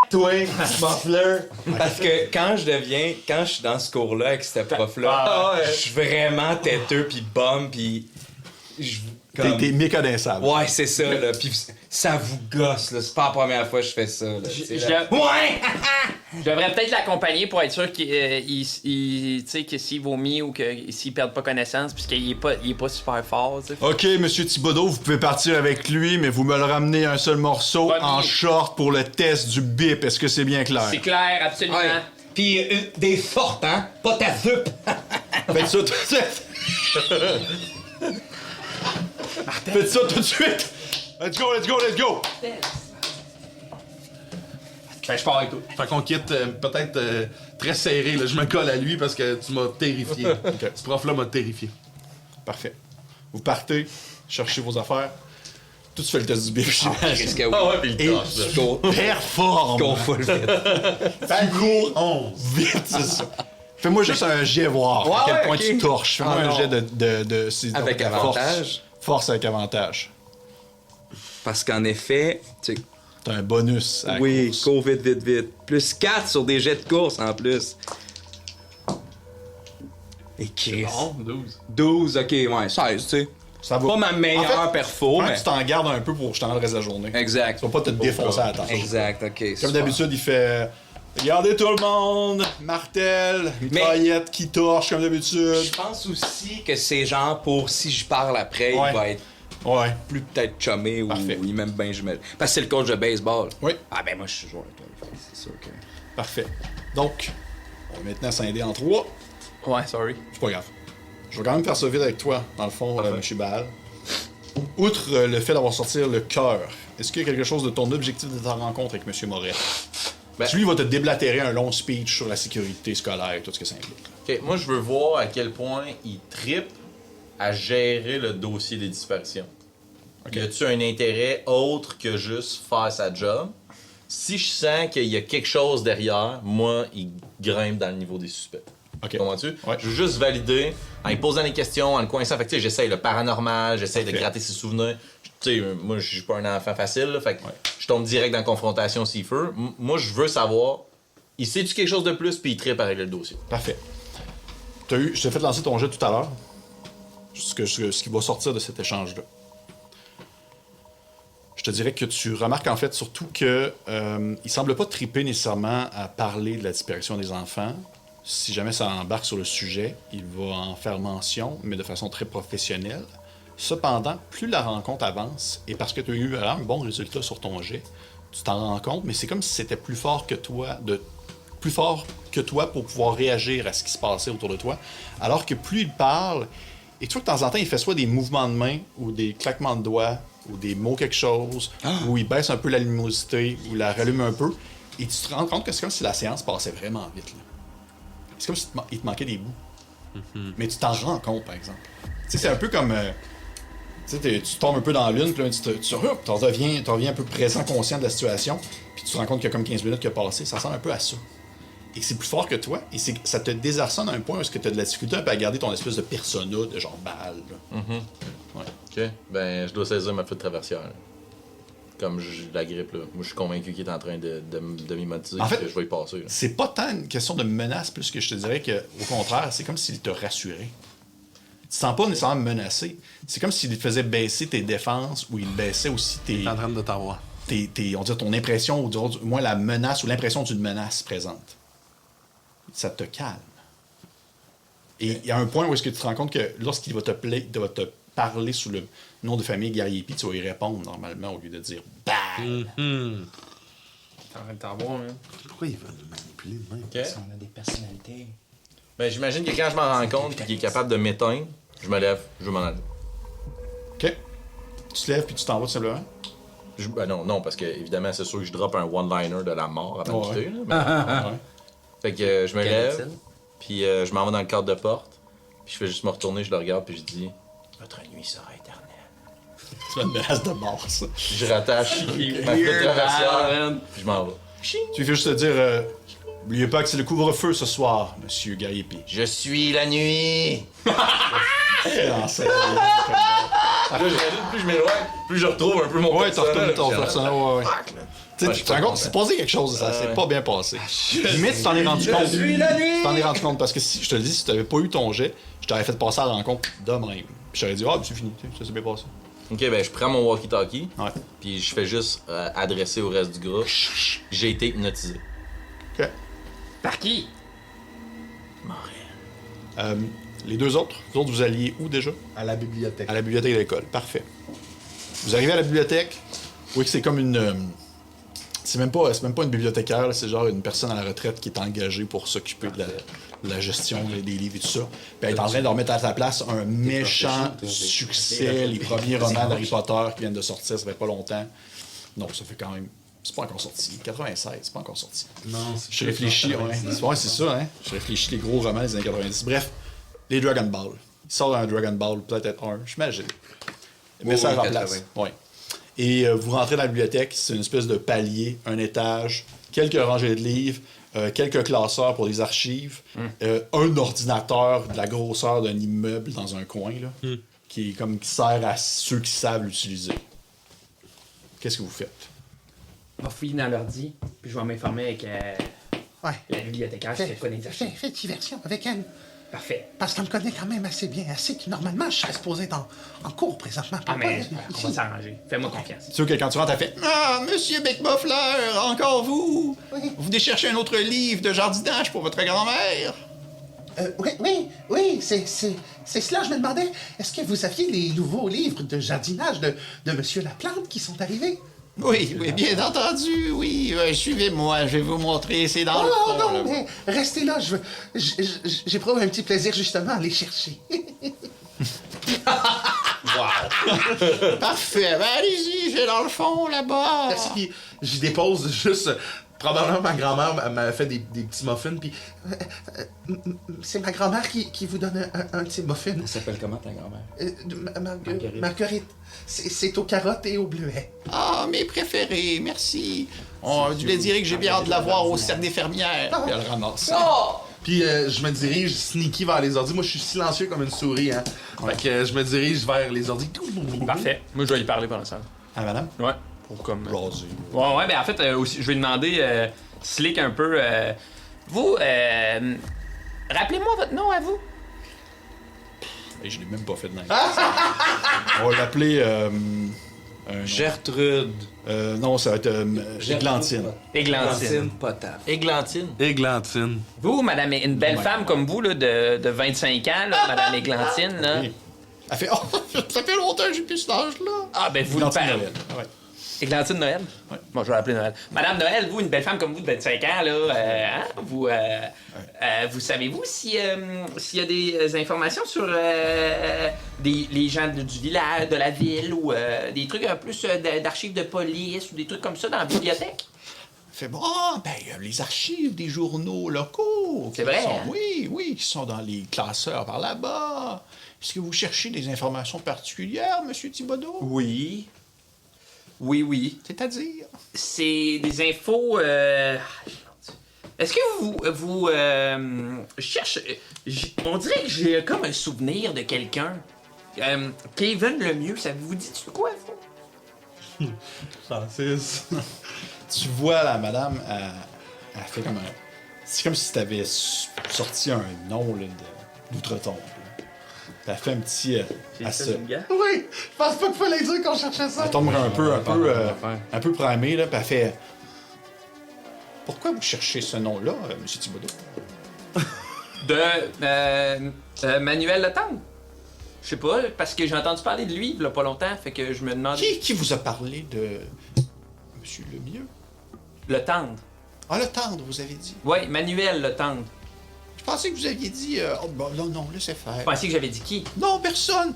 toi, Muffler. Parce que quand je suis dans ce cours-là avec ce prof-là, je suis vraiment têteux puis bum puis T'es méconnaissable. Ouais, c'est ça, là. Puis ça vous gosse, là. C'est pas la première fois que je fais ça, là. Ouais! Je devrais peut-être l'accompagner pour être sûr qu'il tu sais, que s'il vomit ou que s'il perd pas connaissance, puisqu'il est pas super fort, tu sais. Ok, monsieur Thibodeau, vous pouvez partir avec lui, mais vous me le ramenez un seul morceau Pas en bien. short pour le test du bip. Est-ce que c'est bien clair? C'est clair, absolument. Ouais. Puis des fortes, hein? Pas ta zup! Faites ça tout de suite! Faites ça tout de suite! Let's go! Ben, je pars avec toi. Fait qu'on quitte peut-être très serré. Là. Je me colle à lui parce que tu m'as terrifié. Ce prof-là m'a terrifié. Parfait. Vous partez, cherchez vos affaires. Tout se fait le test du bip. Qu'est-ce que oui? Ah ouais, puis Et il torche, là. performe! Qu'on full vite. Tu cours 11. Vite, c'est ça. Fais-moi juste un jet voir à quel point ok. tu torches. Fais-moi Ah, un non. jet de Avec de avantage. Force avec avantage. Parce qu'en effet, tu sais, T'as un bonus à la oui, course. cours vite, vite, vite. Plus 4 sur des jets de course en plus. Et Chris. Bon, 12. 12, ok, ouais, 16, tu sais. Ça va. Pas ma meilleure En fait, perfo, Faut que mais. tu t'en gardes un peu pour justement le reste de la journée. Exact. Tu vas pas te défoncer à la tâche. Exact, ok. Comme super. d'habitude, il fait regardez tout le monde, martel, mitraillette qui torche comme d'habitude. Je pense aussi que c'est genre pour si je parle après, Ouais. il va être Ouais. plus peut-être chumé ou Parfait. il m'aime bien, je me. Parce que c'est le coach de baseball. Oui. Ah ben moi je suis joueur avec toi, c'est sûr que. Parfait. Donc, on va maintenant scinder en 3. Ouais, sorry. C'est pas grave. Je vais quand même faire ça vite avec toi, dans le fond, M. Baal. Outre le fait d'avoir sorti le cœur, est-ce qu'il y a quelque chose de ton objectif de ta rencontre avec M. Moret? Ben- Lui, il va te déblatérer un long speech sur la sécurité scolaire et tout ce que ça implique. Ok, moi, je veux voir à quel point il trippe à gérer le dossier des disparitions. Y a-tu un intérêt autre que juste faire sa job? Si je sens qu'il y a quelque chose derrière, moi, il grimpe dans le niveau des suspects. Ok. Comprends-tu? Ouais. Je veux juste valider, en lui posant des questions, en le coinçant. Fait que, tu sais, j'essaye le paranormal, j'essaye de Parfait. gratter ses souvenirs. Tu sais, moi, je suis pas un enfant facile, là, fait que je tombe direct dans la confrontation s'il veut. Moi, je veux savoir, il sait-tu quelque chose de plus, puis il trippe à régler le dossier. Parfait. Je t'ai fait lancer ton jet tout à l'heure. Ce qui va sortir de cet échange-là. Je te dirais que tu remarques en fait surtout que il semble pas triper nécessairement à parler de la disparition des enfants. Si jamais ça embarque sur le sujet, il va en faire mention, mais de façon très professionnelle. Cependant, plus la rencontre avance, et parce que tu as eu vraiment un bon résultat sur ton jet, tu t'en rends compte, mais c'est comme si c'était plus fort que toi, pour pouvoir réagir à ce qui se passait autour de toi. Alors que plus il parle, et tu vois que de temps en temps, il fait soit des mouvements de main, ou des claquements de doigts, ou des mots quelque chose, ou il baisse un peu la luminosité, ou la rallume un peu, et tu te rends compte que c'est comme si la séance passait vraiment vite. Là. C'est comme s'il te manquait des bouts. Mais tu t'en rends compte, par exemple. Tu sais, c'est un peu comme... tu sais, tu tombes un peu dans l'une, puis là, tu reviens un peu présent, conscient de la situation, puis tu te rends compte qu'il y a comme 15 minutes qui a passé. Ça ressemble un peu à ça. Et que c'est plus fort que toi, et ça te désarçonne à un point où tu as de la difficulté un peu à garder ton espèce de persona de genre balle. Là. Ouais. Ok, ben je dois saisir ma flûte traversière. Là. Comme la grippe, là. Moi, je suis convaincu qu'il est en train de m'hypnotiser, En fait, que je vais y passer. Là. C'est pas tant une question de menace, plus que je te dirais qu'au contraire, c'est comme s'il te rassurait. Tu te sens pas nécessairement menacé. C'est comme s'il te faisait baisser tes défenses ou il baissait aussi tes. T'es en train de t'avoir. On dirait ton impression, ou du moins la menace ou l'impression d'une menace présente. Ça te calme. Et il y a un point où est-ce que tu te rends compte que lorsqu'il va te parler sous le nom de famille Gariepi, tu vas y répondre normalement au lieu de dire « BAL ». T'es en train de t'avoir, hein. Pourquoi il veut nous manipuler de même? Ok. On a des personnalités. Ben j'imagine que quand je m'en rends compte qu'il est capable de m'éteindre, je me lève, je veux m'en aller. OK? Tu te lèves puis tu t'en vas tout simplement? Ben non, parce que évidemment, c'est sûr que je drop un one-liner de la mort avant de Ouais. quitter. Là, mais- Ouais. Fait que je me Quel lève, est-il? puis je m'en vais dans le cadre de porte, puis je fais juste me retourner, je le regarde, puis je dis « Votre nuit sera éternelle. C'est une menace de mort, ça. » Je rattache ma flûte traversière, puis je m'en vais. Tu fais juste te dire n'oubliez pas que c'est le couvre-feu ce soir, monsieur Gariepi. Je suis la nuit! Ah, ça, Là, plus je m'éloigne, plus je retrouve un peu mon ouais, t'as personnage. retourné ton personnage, ouais. Tu sais, je tu te suis rends pas compte, c'est passé quelque chose, ça s'est pas bien passé. Mais tu t'en es rendu compte. Tu t'en es rendu compte parce que si je te le dis, si t'avais pas eu ton jet, je t'aurais fait passer à la rencontre de même. Puis je t'aurais dit, c'est fini, ça s'est bien passé. Ok, ben je prends mon walkie-talkie, Ouais. puis je fais juste adresser au reste du groupe. J'ai été hypnotisé. OK. Par qui? Les deux autres, vous alliez où déjà? À la bibliothèque. À la bibliothèque de l'école. Parfait. Vous arrivez à la bibliothèque. Oui, que c'est comme une. C'est même pas une bibliothécaire, là, c'est genre une personne à la retraite qui est engagée pour s'occuper de la gestion des livres et tout ça. Puis elle est en train de remettre à sa place un méchant succès, les premiers romans d'Harry Potter qui viennent de sortir, ça fait pas longtemps. Non, ça fait quand même. C'est pas encore sorti. 96, c'est pas encore sorti. Non, c'est Je réfléchis, ouais, c'est ça, hein. Je réfléchis les gros romans des années 90. Bref, les Dragon Ball. Il sort un Dragon Ball, peut-être un, j'imagine. Message en place. Ouais. Et vous rentrez dans la bibliothèque, c'est une espèce de palier, un étage, quelques rangées de livres, quelques classeurs pour les archives, un ordinateur de la grosseur d'un immeuble dans un coin, là, qui sert à ceux qui savent l'utiliser. Qu'est-ce que vous faites? On va fouiller dans l'ordi, puis je vais m'informer avec la bibliothécaire si elle connaît les archives. Fais diversion avec elle. Parfait. Parce qu'elle me connaît quand même assez bien, assez que normalement je serais supposé être en cours présentement. Ah, mais Pourquoi on ici? va s'arranger. Fais-moi confiance. C'est sûr que quand tu rentres, t'as fait « Ah, monsieur Becmuffler, encore vous! Oui. Vous venez chercher un autre livre de jardinage pour votre grand-mère? » Oui, c'est cela. Je me demandais, est-ce que vous aviez les nouveaux livres de jardinage de Monsieur Laplante qui sont arrivés? Oui, bien entendu, oui. Suivez-moi, je vais vous montrer. C'est dans le fond, non, là. mais restez là. J'éprouve un petit plaisir justement à les chercher. Parfait. Ben, allez-y, c'est dans le fond, là-bas. Merci, puis j'y dépose juste. Probablement ma grand-mère m'avait fait des petits muffins, puis C'est ma grand-mère qui vous donne un de ces muffins. Elle s'appelle comment ta grand-mère? Marguerite. C'est aux carottes et aux bleuets. Ah, mes préférés, merci. Je vais dire que j'ai bien hâte de la voir au cercle des fermières. Puis elle ramasse. Puis je me dirige sneaky vers les ordi. Moi, je suis silencieux comme une souris, hein. Fait que je me dirige vers les ordi. Parfait. Moi, je vais y parler pendant ça. Ah, madame? Ouais. Pour comme. Blasé. Ouais, ben en fait, aussi, je vais demander, Slick, un peu. Vous, rappelez-moi votre nom à vous. Et je l'ai même pas fait de même. On va l'appeler. Gertrude. Non, ça va être Églantine. Églantine. Potable. Églantine. Églantine. Vous, madame, une belle femme comme vous, là, de 25 ans, là, madame Églantine, là. Oui. Elle fait Oh, ça fait longtemps que j'ai plus cet âge-là. Ah, ben vous le Églantine parlez. Noël. Ouais. Églantine Noël? Ouais. Bon, je vais l'appeler Noël. Madame Noël, vous, une belle femme comme vous de 25 ans, là, vous savez-vous s'il y a des informations sur les gens du village, de la ville, ou des trucs un plus d'archives de police, ou des trucs comme ça dans la bibliothèque? Fait bon, les archives des journaux locaux. C'est vrai, Qui sont- hein? Oui, qui sont dans les classeurs par là-bas. Est-ce que vous cherchez des informations particulières, Monsieur Thibodeau? Oui. Oui. C'est-à-dire? C'est des infos. Est-ce que vous cherchez. On dirait que j'ai comme un souvenir de quelqu'un. Kevin Lemieux, ça vous dit quoi, vous? Francis. Tu vois, la madame, elle fait comme un. C'est comme si t'avais sorti un nom là, d'outre-tombe. là. Elle fait un petit. Elle se- Oui, je pense pas qu'il fallait dire qu'on cherchait ça. Elle tombe un peu primée, là, puis elle fait. Pourquoi vous cherchez ce nom-là, Monsieur Thibodeau? De Manuel Le Tendre. Je sais pas, parce que j'ai entendu parler de lui il y a pas longtemps, fait que je me demande. Qui vous a parlé de Monsieur Lemieux? Le Tendre. Ah, le tendre, vous avez dit. Oui, Manuel Le Tendre. Je pensais que vous aviez dit. Oh, bon, non, laissez faire. Vous pensiez que j'avais dit qui? Non, personne.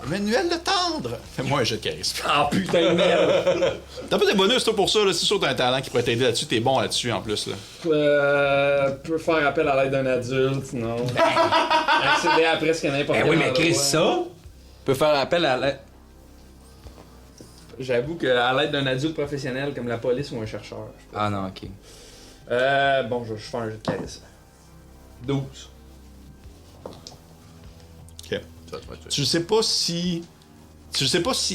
Emmanuel Le Tendre. Fais-moi un jeu de charisme. Ah putain de merde! T'as pas des bonus, toi, pour ça, là. C'est sûr que t'as un talent qui pourrait t'aider là-dessus. T'es bon là-dessus, en plus, là. Peut faire appel à l'aide d'un adulte, non. Accéder à presque n'importe Ben quel oui, mais Chris, endroit. ça peut faire appel à la... J'avoue qu'à l'aide d'un adulte professionnel comme la police ou un chercheur. Ah non, ok. Bon, je fais un jeu de charisme. 12. OK. Tu sais pas si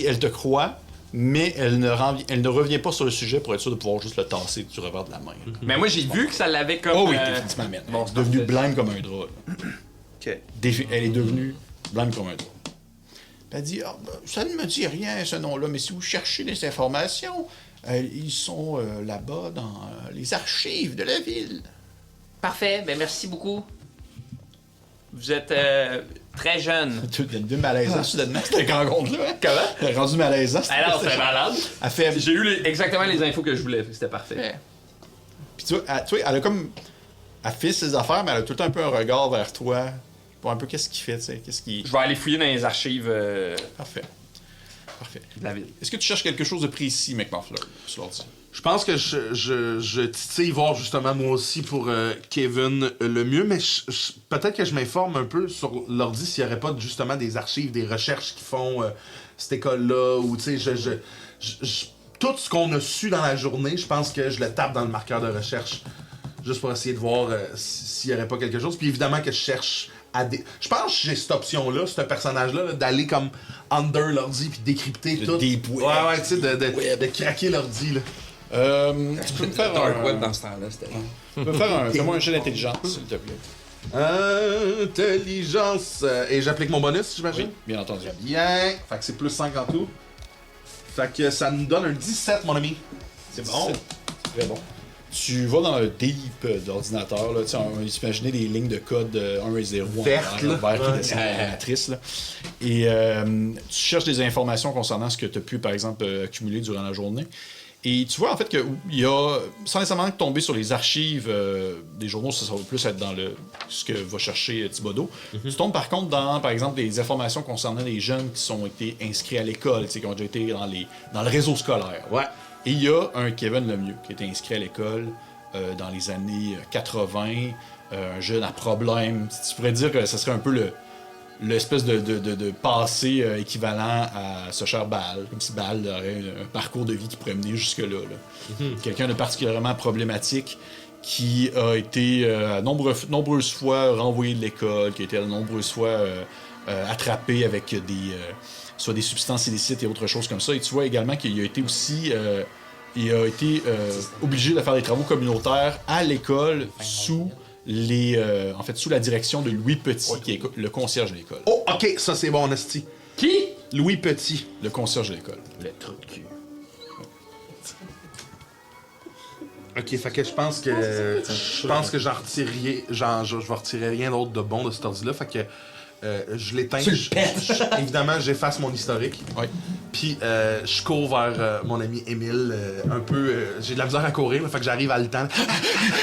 elle te croit, mais elle ne revient pas sur le sujet pour être sûr de pouvoir juste le tasser du revers de la main. Mais moi, j'ai vu que ça l'avait comme. Oh oui, définitivement, man. bon, Elle est devenue blême comme un drap. là. Ok. Elle est devenue blême comme un drap. Puis elle dit ça ne me dit rien, ce nom-là, mais si vous cherchez des informations, ils sont là-bas dans les archives de la ville. Parfait, ben merci beaucoup. Vous êtes très jeune. Deux malaisant soudainement, cette rencontre-là. Hein? Comment? Elle est rendue malaisant. Alors, c'est malade. Elle fait. J'ai eu exactement les infos que je voulais, fait que c'était parfait. Ouais. Puis tu vois, elle a comme. Elle fait ses affaires, mais elle a tout le temps un peu un regard vers toi. Pour un peu qu'est-ce qu'il fait, tu sais. Qu'est-ce qu'il. Je vais aller fouiller dans les archives Parfait. de la ville. Est-ce que tu cherches quelque chose de précis, McMuffler, sur l'ordi? Je pense que je titille voir justement moi aussi pour Kevin Lemieux, mais peut-être que je m'informe un peu sur l'ordi s'il n'y aurait pas justement des archives, des recherches qui font cette école-là, ou tu sais, tout ce qu'on a su dans la journée, je pense que je le tape dans le marqueur de recherche juste pour essayer de voir s'il y aurait pas quelque chose. Puis évidemment que je cherche je pense que j'ai cette option-là, ce personnage-là, là, d'aller comme under l'ordi puis décrypter Le tout. deep web. Ouais, tu sais, de craquer l'ordi, là. Tu peux me faire Dark Web un... dans ce temps-là, c'était. Tu peux me faire fais-moi un jeu d'intelligence, s'il te plaît. Intelligence. Et j'applique mon bonus, j'imagine? Oui, bien entendu. Bien. Fait que c'est plus 5 en tout. Fait que ça nous donne un 17, mon ami. C'est bon. C'est très bon. Tu vas dans le deep d'ordinateur, là, tu sais, on va imaginer des lignes de code 1 et 0 Vertes, là. vert qui Ouais. descendent dans la matrice, là. Et tu cherches des informations concernant ce que tu as pu, par exemple, accumuler durant la journée. Et tu vois, en fait, qu'il y a, sans nécessairement tomber sur les archives des journaux, ça va plus être dans ce que va chercher Thibodeau. Tu tombes, par contre, dans, par exemple, des informations concernant les jeunes qui ont été inscrits à l'école, tu sais, qui ont déjà été dans le réseau scolaire. Ouais. Et il y a un Kevin Lemieux qui a été inscrit à l'école dans les années 80, un jeune à problème. Tu pourrais dire que ce serait un peu l'espèce de passé équivalent à ce cher Baal, comme si Baal aurait un parcours de vie qui pourrait mener jusque-là. Là. Quelqu'un de particulièrement problématique qui a été nombreuses fois renvoyé de l'école, qui a été nombreuses fois attrapé avec soit des substances illicites et autres choses comme ça. Et tu vois également qu'il a été aussi obligé de faire des travaux communautaires à l'école sous la direction de Louis Petit, qui est le concierge de l'école. Oh, ok, ça c'est bon, Nasty. Qui? Louis Petit. Le concierge de l'école. Le trou de cul. Ok, fait que je pense que j'en retire rien. Je vais retirer rien d'autre de bon de cet ordi-là. Fait que je l'éteins. Évidemment, j'efface mon historique. Oui. Puis je cours vers mon ami Émile. Un peu. J'ai de la misère à courir, là, fait que j'arrive à le temps.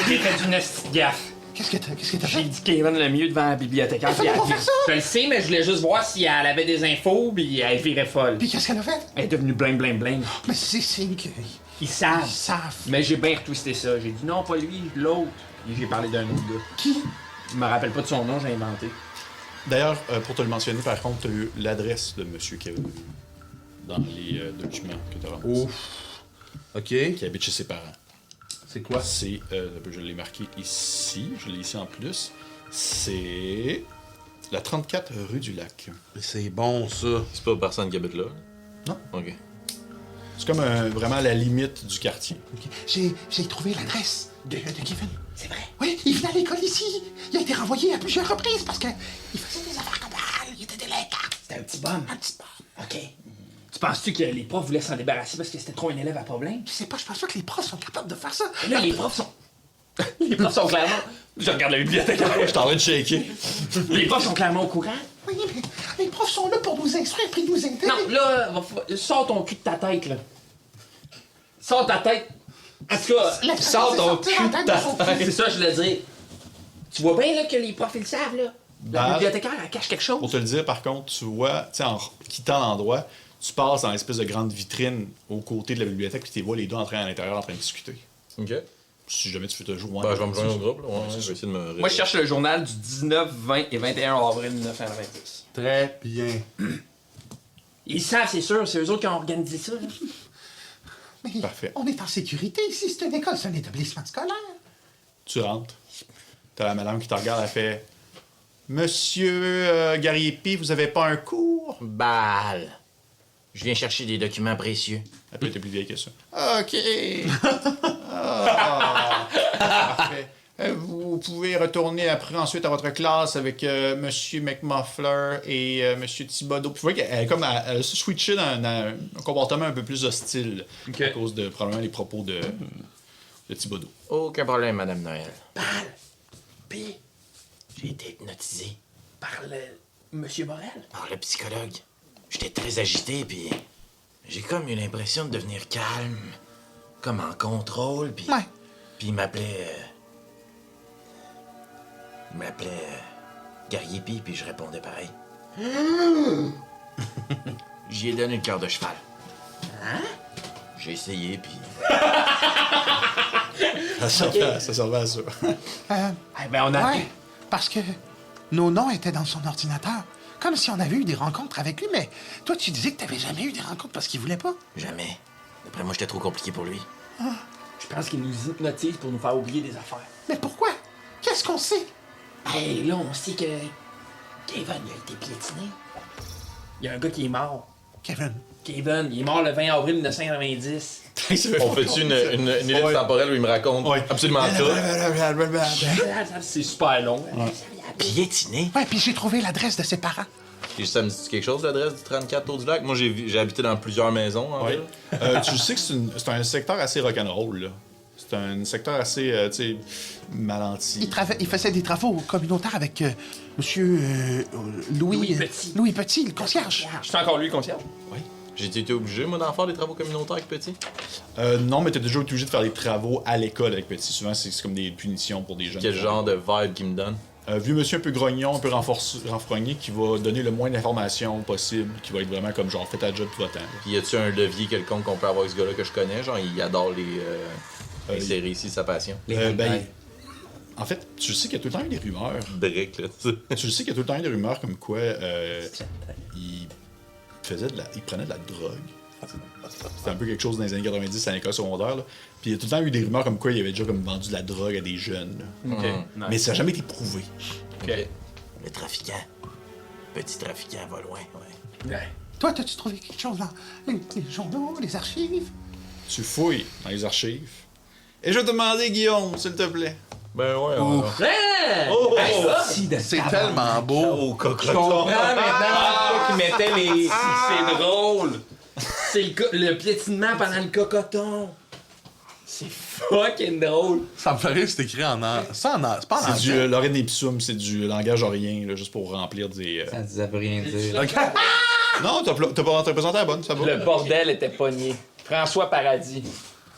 J'ai fait une petite gaffe. Qu'est-ce que t'as J'ai fait? dit Kevin le mieux devant la bibliothécaire. Elle fallait puis pas faire ça! Je le sais, mais je voulais juste voir si elle avait des infos, puis elle virait folle. Puis qu'est-ce qu'elle a fait? Elle est devenue bling. Mais c'est signe qu'ils Ils savent. savent. Mais j'ai bien retwisté ça. J'ai dit non, pas lui, l'autre. Et j'ai parlé d'un autre gars. Qui? Je me rappelle pas de son nom, j'ai inventé. D'ailleurs, pour te le mentionner, par contre, tu as eu l'adresse de M. Kevin dans les documents que tu as ramassés, Ouf. Ok. qui habite chez ses parents. C'est quoi? C'est, je l'ai marqué ici, je l'ai ici en plus, c'est la 34 rue du Lac. C'est bon, ça. C'est pas personne qui habite là? Non. Ok. C'est comme vraiment la limite du quartier. Ok. J'ai trouvé l'adresse de Kevin. C'est vrai. Oui, il venait à l'école ici. Il a été renvoyé à plusieurs reprises parce que il faisait des affaires comme ça. Il était délinquant. C'était un petit bum. Un petit peu. OK. Tu penses-tu que les profs voulaient s'en débarrasser parce que c'était trop un élève à problème? Je sais pas, je pense pas que les profs sont capables de faire ça. Et là, les profs sont... les profs sont clairement... Je regarde la bibliothèque. Je suis en train de shaker. Les profs sont clairement au courant. Oui, mais les profs sont là pour nous instruire puis nous aider. Non, là, sors ton cul de ta tête, là. Sors ta tête. En tout cas, sors ton cul de ta tête. C'est ça, je voulais dire. Tu vois bien, là, que les profs, ils le savent, là. La bibliothécaire, elle cache quelque chose. Pour te le dire, par contre, tu vois, tu sais, en quittant l'endroit, tu passes dans l'espèce de grande vitrine aux côtés de la bibliothèque, puis tu les vois les deux à l'intérieur en train de discuter. Ok. Si jamais tu veux te joindre. Ben, je vais me joindre au groupe, là. Ouais, je vais essayer de me. Moi, je cherche le journal du 19, 20 et 21 avril 1990. Très bien. Ils savent, c'est sûr, c'est eux autres qui ont organisé ça, là. Mais Parfait. on est en sécurité ici. C'est une école, c'est un établissement scolaire. Tu rentres. T'as la madame qui te regarde, elle fait Monsieur Gariepi, vous avez pas un cours? Bal. Je viens chercher des documents précieux. Elle peut être plus vieille que ça. OK. Ah, parfait. Vous pouvez retourner après ensuite à votre classe avec Monsieur McMuffler et Monsieur Thibodeau. Puis vous voyez qu'elle elle se switché dans un comportement un peu plus hostile à cause de probablement les propos de Thibodeau. Aucun problème, Madame Noël. Bal. Puis, J'ai été hypnotisé par le... Monsieur Morel. par le psychologue. J'étais très agité, puis j'ai comme eu l'impression de devenir calme, comme en contrôle, puis... Ouais. Puis il m'appelait... Gariepi, puis je répondais pareil. J'y ai donné le cœur de cheval. Hein? J'ai essayé, puis... Ça servait à ça. Eh ben, on a... Ouais, parce que nos noms étaient dans son ordinateur. Comme si on avait eu des rencontres avec lui, mais toi, tu disais que t'avais jamais eu des rencontres parce qu'il voulait pas. Jamais. D'après moi, j'étais trop compliqué pour lui. Je Je pense qu'il nous hypnotise pour nous faire oublier des affaires. Mais pourquoi? Qu'est-ce qu'on sait? Hey, là, on sait que Kevin, il a été piétiné. Il y a un gars qui est mort. Kevin. Kevin, il est mort le 20 avril 1990. On fait-tu une ellipse temporelle où il me raconte absolument tout? C'est super long. Piétiné? Ouais, puis j'ai trouvé l'adresse de ses parents. Et ça me dit quelque chose, l'adresse du 34 Tour du Lac? Moi, j'ai habité dans plusieurs maisons en ville. Tu sais que c'est un secteur assez rock'n'roll, là. C'est un secteur assez, tu sais, malanti. Il faisait des travaux communautaires avec monsieur Louis Petit. Louis Petit, le concierge. Je suis encore lui, le concierge. J'ai été obligé, moi, d'en faire des travaux communautaires avec Petit. Non, mais t'es déjà été obligé de faire des travaux à l'école avec Petit. Souvent, c'est comme des punitions pour des jeunes. Quel genre de vibe qu'il me donne? Un vieux monsieur un peu grognon, un peu renfrogné, qui va donner le moins d'informations possible, qui va être vraiment comme genre, fais ta job tout va-t'en. Puis y a-tu un levier quelconque qu'on peut avoir avec ce gars-là que je connais? Genre, il adore les séries ici, sa passion. En fait, tu sais qu'il y a tout le temps eu des rumeurs. Drake, là. Tu sais qu'il y a tout le temps eu des rumeurs comme quoi il prenait de la drogue. C'était un peu quelque chose dans les années 90 à l'école secondaire. Là. Puis il y a tout le temps eu des rumeurs comme quoi il avait déjà comme vendu de la drogue à des jeunes. Là. Mais ça n'a jamais été prouvé. Le trafiquant. Petit trafiquant va loin, ouais. Toi, t'as-tu trouvé quelque chose dans les journaux, les archives? Tu fouilles dans les archives. Et je vais te demander, Guillaume, s'il te plaît. Ben ouais, C'est tellement beau. Je comprends maintenant pourquoi qu'ils mettaient les... C'est drôle. C'est le piétinement pendant le cocoton. C'est fucking drôle. Ça me ferait c'est écrit en c'est pas en C'est anglais. du Lorraine Ipsum, c'est du langage orien, là, juste pour remplir des... Ça disait rien dire. Non, t'as présenté la bonne, ça va. Le bordel était pogné. François Paradis.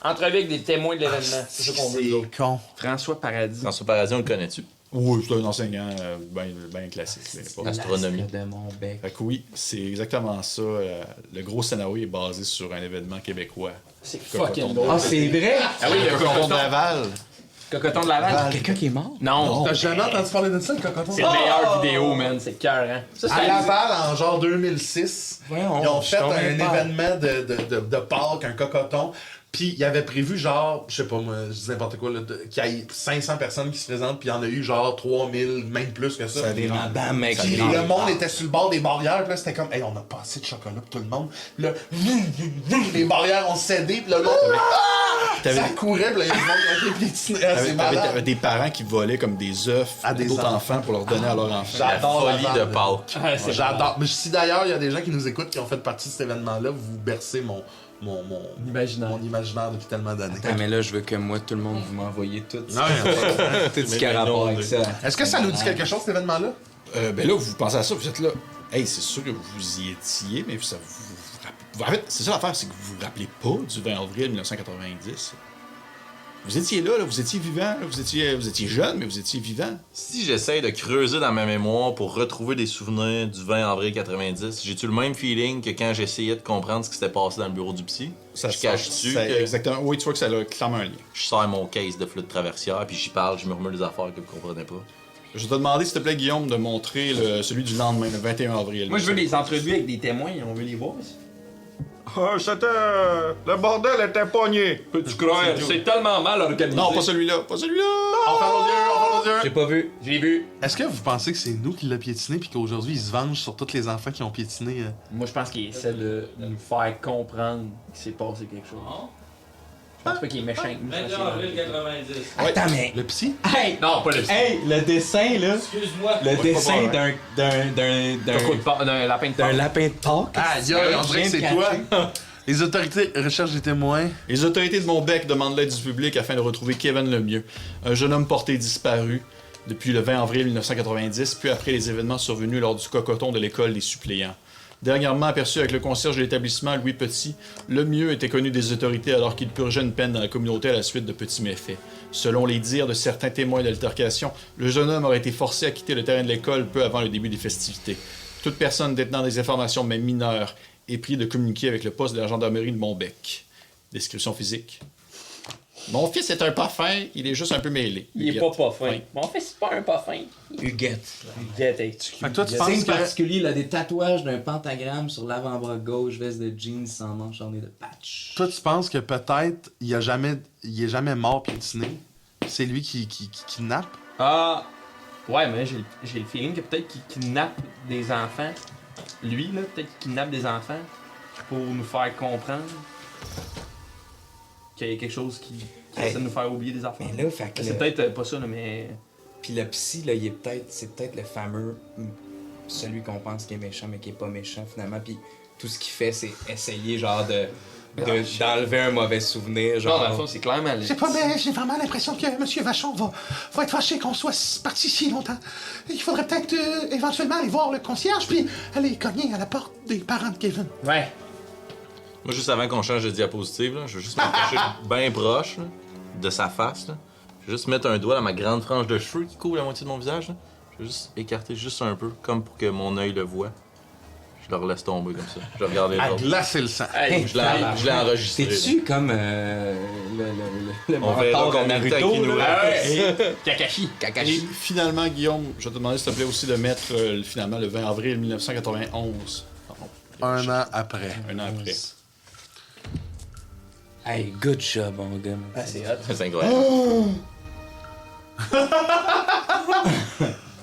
Entrevue avec des témoins de l'événement. C'est ça qu'on veut. nous autres. C'est con. François Paradis. Dans ce paradis, on le connais-tu? Oui, c'est un enseignant bien classique. Là, Astronomie. De mon bec. Fait que oui, c'est exactement ça. Le gros scénario est basé sur un événement québécois. C'est Cocoton fucking de- drôle. Ah, c'est vrai? Ah oui, le Cocoton cocoton. de Laval. Cocoton de Laval. Quelqu'un qui est mort? Non. T'as jamais entendu parler de ça, le cocoton? C'est la meilleure vidéo, man. C'est cœur, hein. Ça, À Laval, en genre 2006, Voyons, ils ont je fait t'en un mets pas. événement de Pâques, un cocoton. Puis ils avaient prévu genre, je sais pas moi, je dis n'importe quoi, qu'il y ait 500 personnes qui se présentent, puis il y en a eu genre 3000, même plus que ça. Des bam, mec. Puis le monde était sur le bord des barrières, puis là c'était comme, hey, on a pas assez de chocolat pour tout le monde. Puis là, les barrières ont cédé, puis le monde, ça courait, puis là, il y a du monde qui a été piétiné. Ah, c'est T'avais malade. des parents qui volaient comme des œufs À à des d'autres enfants. enfants pour leur donner à leurs enfants. La J'adore folie Laval. de Pâques. Ah, c'est J'adore. Mais si d'ailleurs il y a des gens qui nous écoutent qui ont fait partie de cet événement-là, vous bercez mon imaginaire depuis tellement d'années. Attends, mais là, je veux que moi, tout le monde, vous m'envoyez tout. Non, Tout ce qui a rapport avec ça. est-ce que ça nous dit quelque chose cet événement-là? Ben là, vous pensez à ça, vous êtes là. Hey, c'est sûr que vous y étiez, mais ça vous en fait, c'est ça l'affaire, c'est que vous vous rappelez pas du 20 avril 1990. Vous étiez là, vous étiez vivant, là, vous étiez jeune, mais vous étiez vivant. Si j'essaye de creuser dans ma mémoire pour retrouver des souvenirs du 20 avril 90, j'ai-tu le même feeling que quand j'essayais de comprendre ce qui s'était passé dans le bureau du psy? Je cache-tu que Exactement. Oui, tu vois que ça a clairement un lien. je sors mon case de flûte traversière, puis j'y parle, je murmure des affaires que vous comprenez pas. Je vais te demander, s'il te plaît, Guillaume, de montrer celui du lendemain, le 21 avril. Moi, je veux des entrevues avec des témoins. On veut les voir. C'était. Le bordel était pogné. Peux-tu croire? C'est tellement mal organisé. Non, pas celui-là, pas celui-là! On ferme nos yeux. J'ai pas vu. Je l'ai vu. Est-ce que vous pensez que c'est nous qui l'a piétiné puis qu'aujourd'hui il se venge sur tous les enfants qui ont piétiné? Moi, je pense qu'il essaie de nous faire comprendre qu'il s'est passé quelque chose. Je pense pas qu'il est méchant avec nous. 21 avril 90. Attends, mais. Le psy? Hey! Non, pas le psy. Hey, le dessin, là. Excuse-moi. Le dessin pas D'un lapin de d'un Pâques. lapin de Pâques. Ah, yo, on dirait que c'est toi! Les autorités recherchent des témoins. Les autorités de Montbec demandent l'aide du public afin de retrouver Kevin Lemieux, un jeune homme porté disparu depuis le 20 avril 1990, puis après les événements survenus lors du cocoton de l'école des suppléants. Dernièrement aperçu avec le concierge de l'établissement, Louis Petit, Lemieux était connu des autorités alors qu'il purgeait une peine dans la communauté à la suite de petits méfaits. Selon les dires de certains témoins de l'altercation, le jeune homme aurait été forcé à quitter le terrain de l'école peu avant le début des festivités. Toute personne détenant des informations, même mineures, est priée de communiquer avec le poste de la gendarmerie de Montbec. Description physique. Mon fils est un pas fin, il est juste un peu mêlé. Il est pas fin. Mon fils, c'est pas un pas fin. Huguette. Huguette, es-tu Fait que toi, tu penses Signe que... particulier, il a des tatouages d'un pentagramme sur l'avant-bras gauche, veste de jeans sans manches ornées de patch. Toi, tu penses que peut-être il est jamais mort piétiné? C'est lui qui kidnappe? Ah, ouais, mais j'ai le feeling que peut-être qu'il kidnappe des enfants. Lui, là, peut-être qu'il kidnappe des enfants pour nous faire comprendre qu'il y a quelque chose qui essaie de nous faire oublier des enfants. Mais là, fait que C'est peut-être pas ça, là, mais... Puis le psy, là, c'est peut-être le fameux, celui qu'on pense qui est méchant, mais qui est pas méchant finalement. Puis tout ce qu'il fait, c'est essayer, genre, d'enlever un mauvais souvenir. Genre... Non, dans le fond, c'est clairement... C'est pas, mais j'ai vraiment l'impression que M. Vachon va être fâché qu'on soit parti si longtemps. Il faudrait peut-être éventuellement aller voir le concierge puis aller cogner à la porte des parents de Kevin. Ouais. Moi, juste avant qu'on change de diapositive, là, je vais juste m'approcher bien proche là, de sa face. Là. Je vais juste mettre un doigt dans ma grande frange de cheveux qui couvre la moitié de mon visage. Là. Je vais juste écarter juste un peu, comme pour que mon œil le voie. Je le relaisse tomber comme ça. Je regarde les À autres. glacer le sang. Hey, Je l'ai enregistré. T'es-tu comme le On verra mentor de combien de temps Naruto, qu'il nous là? reste. Kakashi. Et Kakashi. finalement, Guillaume, je vais te demander s'il te plaît aussi de mettre finalement le 20 avril 1991. Pardon. Un an après. Un an après. Hey, good job, mon gars. Ah, c'est hot. C'est incroyable.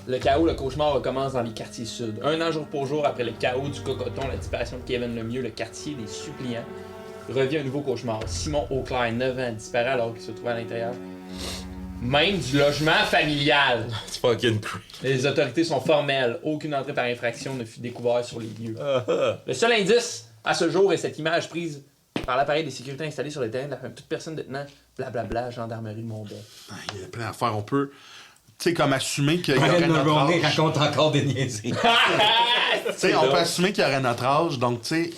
Le chaos, le cauchemar recommence dans les quartiers sud. Un an jour pour jour après le chaos du cocoton, la disparition de Kevin Lemieux, le quartier des suppliants revient un nouveau cauchemar. Simon Auclair, 9 ans, disparaît alors qu'il se trouvait à l'intérieur même du logement familial. C'est fucking creep. Les autorités sont formelles. Aucune entrée par infraction ne fut découverte sur les lieux. Le seul indice à ce jour est cette image prise par l'appareil des sécurités installé sur le terrain de la toute personne détenant blablabla, gendarmerie de Mont-Bel. Ah, il y a plein d'affaires. On peut, tu sais, comme assumer qu'il y aurait Brandon notre Roney âge. raconte encore des niaiseries. Tu sais, on peut assumer qu'il y aurait notre âge. Donc, tu sais,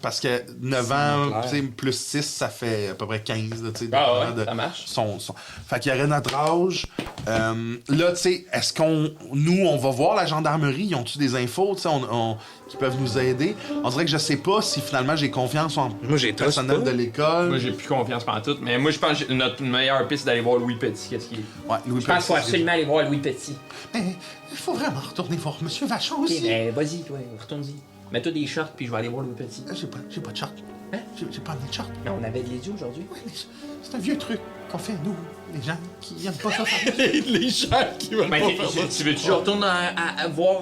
parce que 9 ans, clair. tu sais, plus 6, ça fait à peu près 15. Là, tu sais, Ah ouais, dépendant ça marche. Fait qu'il y aurait notre âge. Là, tu sais, est-ce nous, on va voir la gendarmerie? Ils ont-tu des infos, tu sais, qui peuvent nous aider? On dirait que je sais pas si finalement j'ai confiance en Moi, j'ai personnel trust de pas. l'école. Moi, j'ai plus confiance pendant tout, mais moi, je pense que notre meilleure piste, c'est d'aller voir Louis Petit. Qu'est-ce qu'il est? Ouais, Louis Je pense qu'il faut Petit, absolument aller voir Louis Petit. Mais il faut vraiment retourner voir M. Vachon Ok, aussi. ben vas-y, toi, retourne-y. Mets-toi des shorts, puis je vais aller voir Louis Petit. J'ai pas de short. Hein? J'ai pas amené de short. Mais on avait de les yeux aujourd'hui. Oui, mais c'est un vieux truc qu'on fait, nous, les gens qui aiment pas ça faire. Les gens qui veulent Mais pas faire ça. tu veux-tu que je retourne à voir.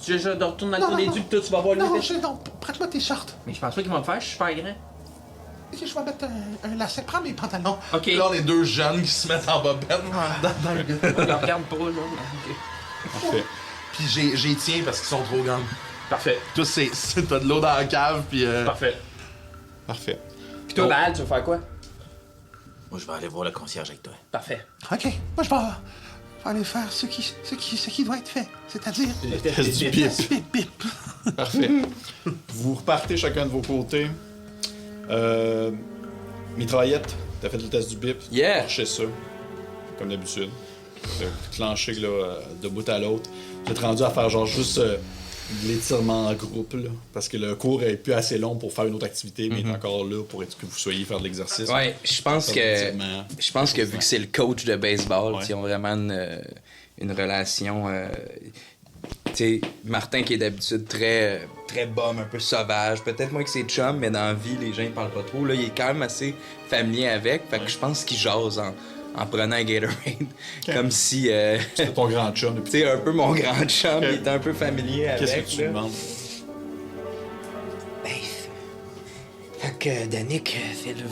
Tu veux que je retourne dans le Non, cours non, des non. dieux, puis toi, tu vas voir Louis Non, Petit? non, prête-moi tes shorts. Mais je pense pas qu'ils vont me faire, je suis super grand. Ok, je vais mettre un lacet. Prends mes pantalons. Ok. Là, on est deux jeunes qui se mettent en bobette dans le gars. On regarde pas, non? Ok. Parfait. Puis j'ai tiens parce qu'ils sont trop grands. Parfait. Toi, t'as de l'eau dans la cave, puis Parfait. Parfait. Puis toi, Baal, tu veux faire quoi? Moi, je vais aller voir le concierge avec toi. Parfait. Ok, moi je vais aller faire ce qui doit être fait. C'est-à-dire. Le test du bip. Bip, bip. Parfait. Vous repartez chacun de vos côtés. Mitraillette, t'as fait le test du bip. Yeah. Marchez ça, comme d'habitude. Clenché là, de bout à l'autre. Vous êtes rendu à faire genre juste de l'étirement en groupe, là, parce que le cours est plus assez long pour faire une autre activité, mais il est encore là pour être que vous soyez faire de l'exercice. Ouais, je pense Faire que de l'étirement. vu que c'est le coach de baseball, Ouais. ils ont vraiment une relation. Tu sais, Martin qui est d'habitude très très bum, un peu sauvage, peut-être moins que ses chums, mais dans la vie, les gens ils parlent pas trop. Là, il est quand même assez familier avec, fait que je pense qu'il jase en prenant un Gatorade, comme si, C'était ton grand chum depuis. tu sais, un peu mon grand chum, il est un peu familier avec. Qu'est-ce que tu là. demandes? Ben, fait que Danick, c'est le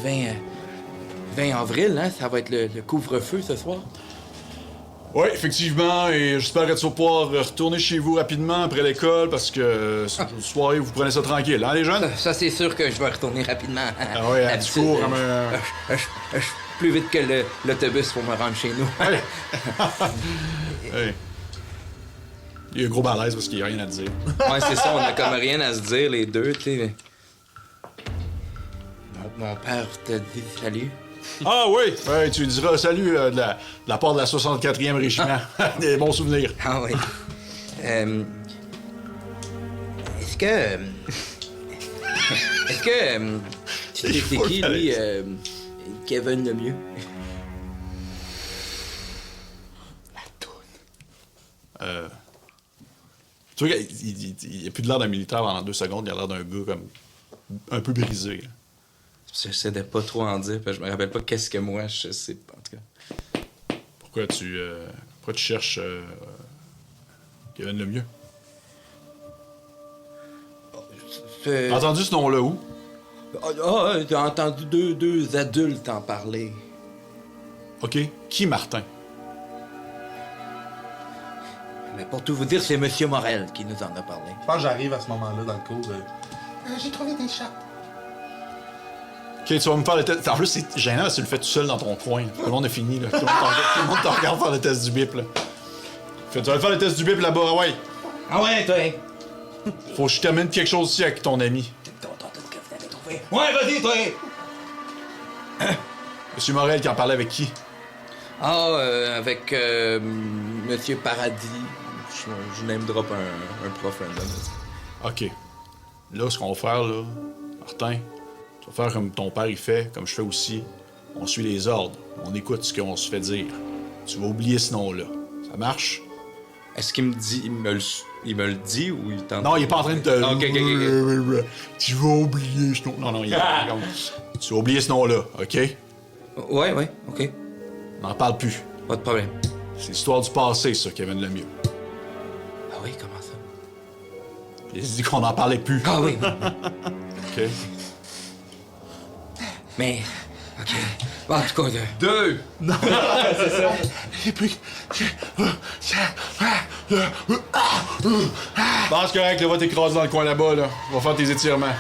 20 avril, hein, ça va être le couvre-feu ce soir. Oui, effectivement, et j'espère que tu vas pouvoir retourner chez vous rapidement après l'école parce que ce soir, vous prenez ça tranquille, hein, les jeunes? Ça, c'est sûr que je vais retourner rapidement. Ah ouais, à D'habitude, du cours, comme plus vite que l'autobus pour me rendre chez nous. Hey. Il est gros balèze parce qu'il n'y a rien à dire. Ouais, c'est ça, on a comme rien à se dire, les deux, tu sais. Mon père te dit salut. Ah oui! Ouais, tu lui diras salut de la part de la 64e régiment. Des bons souvenirs. Ah oui. Est-ce que. Tu sais, c'est qui, lui? Kevin Lemieux. Tu vois, il a plus de l'air d'un militaire pendant 2 secondes, il a l'air d'un gars comme un peu brisé. Là. J'essaie de pas trop en dire, parce que je me rappelle pas qu'est-ce que moi je sais pas, en tout cas. Pourquoi tu cherches Kevin Lemieux? T'as entendu ce nom-là où? J'ai entendu deux adultes en parler. OK. Qui Martin? Mais pour tout vous dire, c'est Monsieur Morel qui nous en a parlé. Je pense que j'arrive à ce moment-là dans le cours de... J'ai trouvé des chats. OK, tu vas me faire le test. En plus, c'est gênant si tu le fais tout seul dans ton coin. Tout le monde a fini, là. Tout le monde te regarde faire le test du bip, là. Tu vas faire le test du bip là-bas, ouais. Ah ouais, toi! Faut que je termine quelque chose ici avec ton ami. Ouais, vas-y, toi! Monsieur Morel qui en parlait avec qui? Avec Monsieur Paradis. Je name drop un prof random. OK. Là, ce qu'on va faire, là, Martin, tu vas faire comme ton père il fait, comme je fais aussi. On suit les ordres. On écoute ce qu'on se fait dire. Tu vas oublier ce nom-là. Ça marche? Est-ce qu'il me dit... Il me le dit ou il tente... Non, il est pas en train de te... Ok. Tu vas oublier ce nom. Non, il est... Tu vas oublier ce nom-là, OK? Ouais, ok. On n'en parle plus. Pas de problème. C'est l'histoire du passé, ça, Kevin Lemieux. Ah oui, comment ça? Il dit qu'on n'en parlait plus. Ah oui. OK? Mais... Ok. Bon, en tout cas, deux. Et puis... Bon, c'est correct, là, va t'écraser dans le coin là-bas, là. On va faire tes étirements.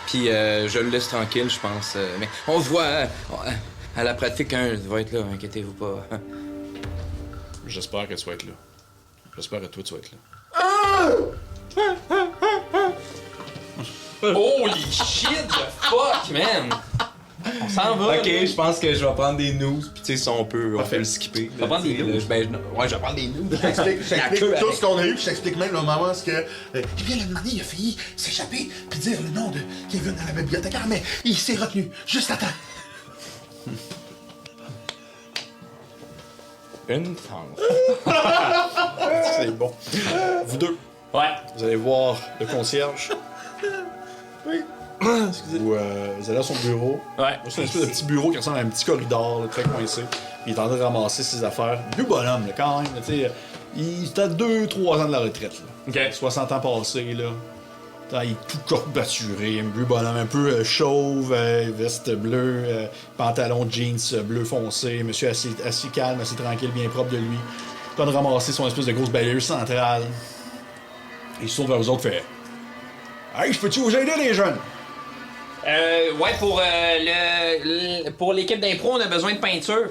Puis je le laisse tranquille, je pense. Mais on se voit à la pratique, hein, je vais être là, inquiétez-vous pas. J'espère que tu vas être là. J'espère que toi, tu vas être là. Holy shit, the fuck, man! On s'en va. Ok, je pense que je vais prendre des news, puis tu sais, si on peut le skipper. Tu vas prendre des news? Ouais, je vais prendre des news. Je t'explique tout ce qu'on a eu, puis je t'explique même le moment où que... Eh bien, le moment il a failli s'échapper puis dire le nom de Kevin à la bibliothécaire, mais il s'est retenu juste à temps. Une chance. C'est bon. Vous deux, Ouais. vous allez voir le concierge. Oui. Excusez. Vous allez à son bureau. Ouais. C'est une espèce de petit bureau qui ressemble à un petit corridor, là, très coincé. Puis il est en train de ramasser ses affaires. Vieux bonhomme, là, quand même. Tu sais, il est à 2-3 ans de la retraite. Là. Ok. 60 ans passés, là. Il est tout courbaturé, un vieux bonhomme un peu chauve, veste bleue, pantalon jeans bleu foncé, monsieur assez calme, assez tranquille, bien propre de lui. Il est en train de ramasser son espèce de grosse balayeuse centrale. Il se tourne vers eux autres, fait « Hey, je peux-tu vous aider, les jeunes? » Ouais, pour l'équipe d'impro, on a besoin de peinture.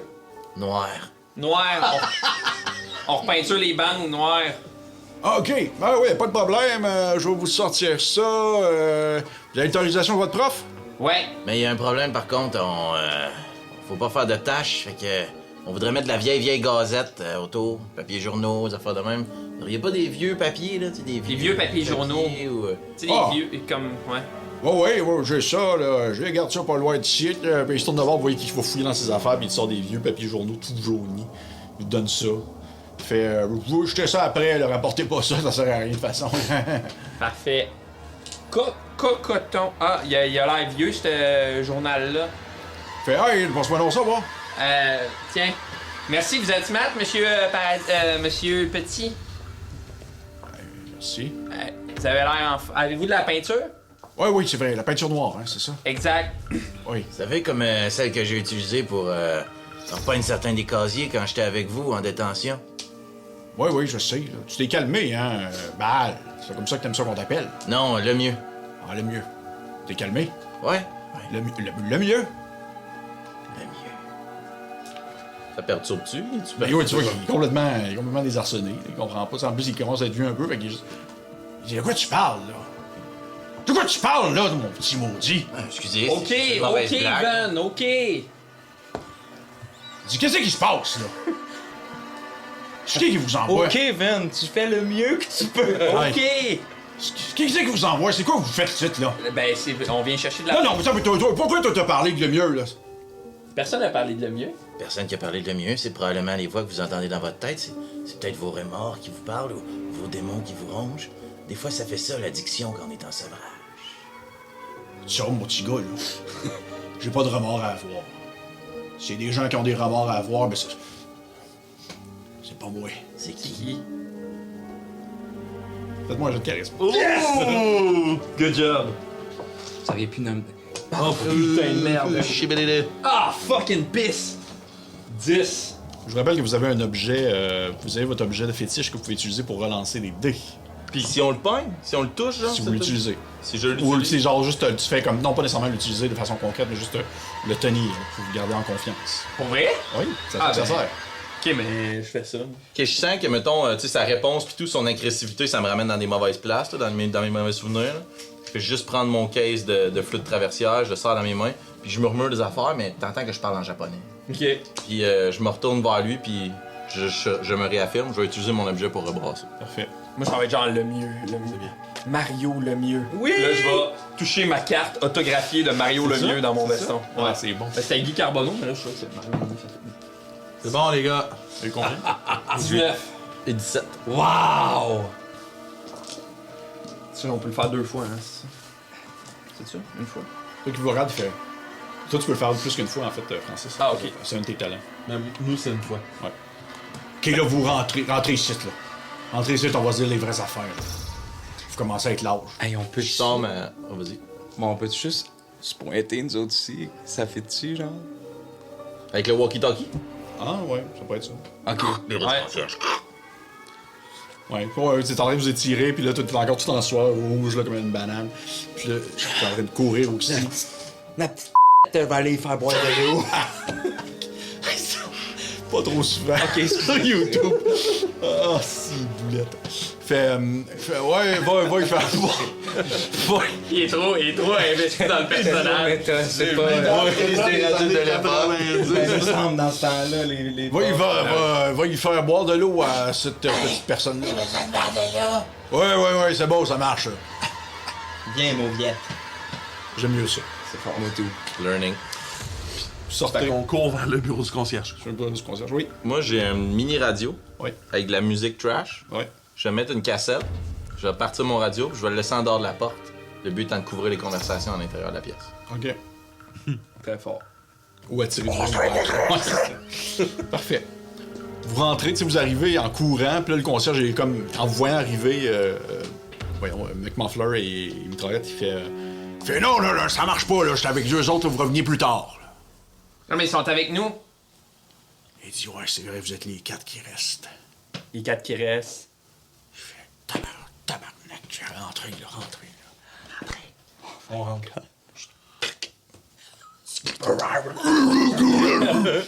Noir. Noir. On repeinture les bandes noires. Ah, OK. Ah oui, pas de problème. Je vais vous sortir ça. Vous avez l'autorisation de votre prof? Ouais. Mais il y a un problème, par contre, faut pas faire de tâches, fait que... On voudrait mettre de la vieille gazette autour, papier journaux, des affaires de même. Il y a pas des vieux papiers, là, tu sais, des vieux papiers journaux. Ou, Tu sais, des vieux, comme, ouais. Ouais, j'ai ça, là. Je garde ça pas loin d'ici. Puis il se tourne devant, vous voyez qu'il va fouiller dans ses affaires, puis il sort des vieux papiers journaux tout jaunis. Il te donne ça. Il fait, vous pouvez jeter ça après, là, rapportez pas ça sert à rien de toute façon. Parfait. Cocoton. Ah, il a l'air vieux, ce journal-là. Fait, hey, passe-moi donc ça, va. Tiens. Merci, vous êtes smart, monsieur, monsieur Petit. Merci. Vous avez l'air en... Avez-vous de la peinture? Oui, c'est vrai, la peinture noire, hein, c'est ça? Exact. Oui. Vous savez, comme celle que j'ai utilisée pour repeindre certains des casiers quand j'étais avec vous en détention? Oui, je sais, là. Tu t'es calmé, hein, Bal. C'est comme ça que t'aimes ça qu'on t'appelle. Non, le mieux. Ah, le mieux. T'es calmé? Ouais? Le mieux? Le mieux. Ça perturbe-tu? Ben oui, tu vois, il est complètement désarçonné. Il comprend pas. En plus, il commence à être vieux un peu, fait qu'il est juste... Il dit, de quoi tu parles, là? De quoi tu parles, là, mon petit maudit? Excusez, OK, c'est une mauvaise blague. Van, OK. Il dit, qu'est-ce qui se passe, là? C'est qui vous envoie? Ok, Van, tu fais le mieux que tu peux. Ouais. OK. Qui c'est qui vous envoie? C'est quoi que vous faites ici, là? Ben, on vient chercher de la... Non, pourquoi toi t'as parlé de le mieux, là? Personne n'a parlé de le mieux. Personne qui a parlé de mieux, c'est probablement les voix que vous entendez dans votre tête. C'est peut-être vos remords qui vous parlent ou vos démons qui vous rongent. Des fois, ça fait ça, l'addiction, quand on est en sevrage. Ça, mon petit gars, là. J'ai pas de remords à avoir. C'est des gens qui ont des remords à avoir, mais c'est pas moi. C'est qui? Faites-moi un jeu de charisme. Good job. Ça aurait pu nommer. Oh putain de merde. Chibélé. Ah, fucking piss! 10. Je vous rappelle que vous avez un objet, vous avez votre objet de fétiche que vous pouvez utiliser pour relancer des dés, Puis si on le pogne, si on le touche, genre. si vous ça l'utilisez. Si je Ou l'utilise. c'est genre juste, tu fais comme, non pas nécessairement l'utiliser de façon concrète, mais juste le tenir, pour vous garder en confiance. Pour vrai? Oui, ça, Ah, ça ben. sert. Ok, mais je fais ça. Ok, je sens que, mettons, tu sais, sa réponse puis tout, son agressivité, ça me ramène dans des mauvaises places, là, dans mes mauvais souvenirs. Là. Je vais juste prendre mon case de flûte traversière, je le sors dans mes mains, puis je murmure des affaires, mais t'entends que je parle en japonais. Ok. Puis je me retourne vers lui, puis je me réaffirme, je vais utiliser mon objet pour rebrasser. Parfait. Moi, ça va être genre le mieux. Mario le mieux. Oui! Là, je vais toucher ma carte autographiée de Mario le mieux dans mon veston. Ouais, c'est bon. Ben, c'était Guy Carbonneau, mais là, je trouve que c'est Mario le mieux. Ça fait C'est bon, les gars. C'est combien? 19. Et 17. Wow! Ça, on peut le faire 2 fois, hein, c'est ça? C'est ça? Une fois? Toi qui vous regarde, il fait. Toi, tu peux le faire plus qu'une fois, en fait, Francis. Ah, ok. C'est un de tes talents. Même nous, c'est une fois. Ok, là, vous rentrez ici, là. Rentrez ici, on va se dire les vraies affaires, là. Vous commencez à être large. Hey, on peut. Je sors ma. Oh, vas-y. Bon, on peut juste se pointer, nous autres aussi? Ça fait dessus, genre? Avec le walkie-talkie? Ah, ouais, ça peut être ça. Ok. Ouais, t'es en train de vous étirer, puis là, t'es encore tout en soie, rouge, là, comme une banane. Puis là, t'es en train de courir aussi. La petite va aller faire boire de l'eau. Pas trop souvent. Ok, sur YouTube. Ah, si, boulette. Ouais, va y faire. Va. Il est trop investi dans le personnage. C'est pas. Il me semble dans ce temps-là, les. Va y faire boire de l'eau à cette petite personne-là. Ouais, c'est bon, ça marche. Bien, Mauviette. J'aime mieux ça. C'est fort, moi tout. Learning. Sortez. On court vers le bureau du concierge. Je veux pas du concierge. Oui. Moi, j'ai une mini radio. Oui. Avec de la musique trash. Ouais. Je vais mettre une cassette. Je vais partir mon radio, puis je vais le laisser en dehors de la porte. Le but étant de couvrir les conversations à l'intérieur de la pièce. Ok. Très fort. Ou attirer du monde. Ouais, c'est ça. Parfait. Vous rentrez, tu sais, vous arrivez en courant, puis là, le concierge est comme, en vous voyant arriver, voyons, McMuffler et Mitraillette, il fait non, là, ça marche pas, là, j'étais avec deux autres, vous reveniez plus tard. Là. Non, mais ils sont avec nous. Il dit, ouais, c'est vrai, vous êtes les 4 qui restent. Les 4 qui restent. Il fait, tabarnak, rentrez, là. On rentre.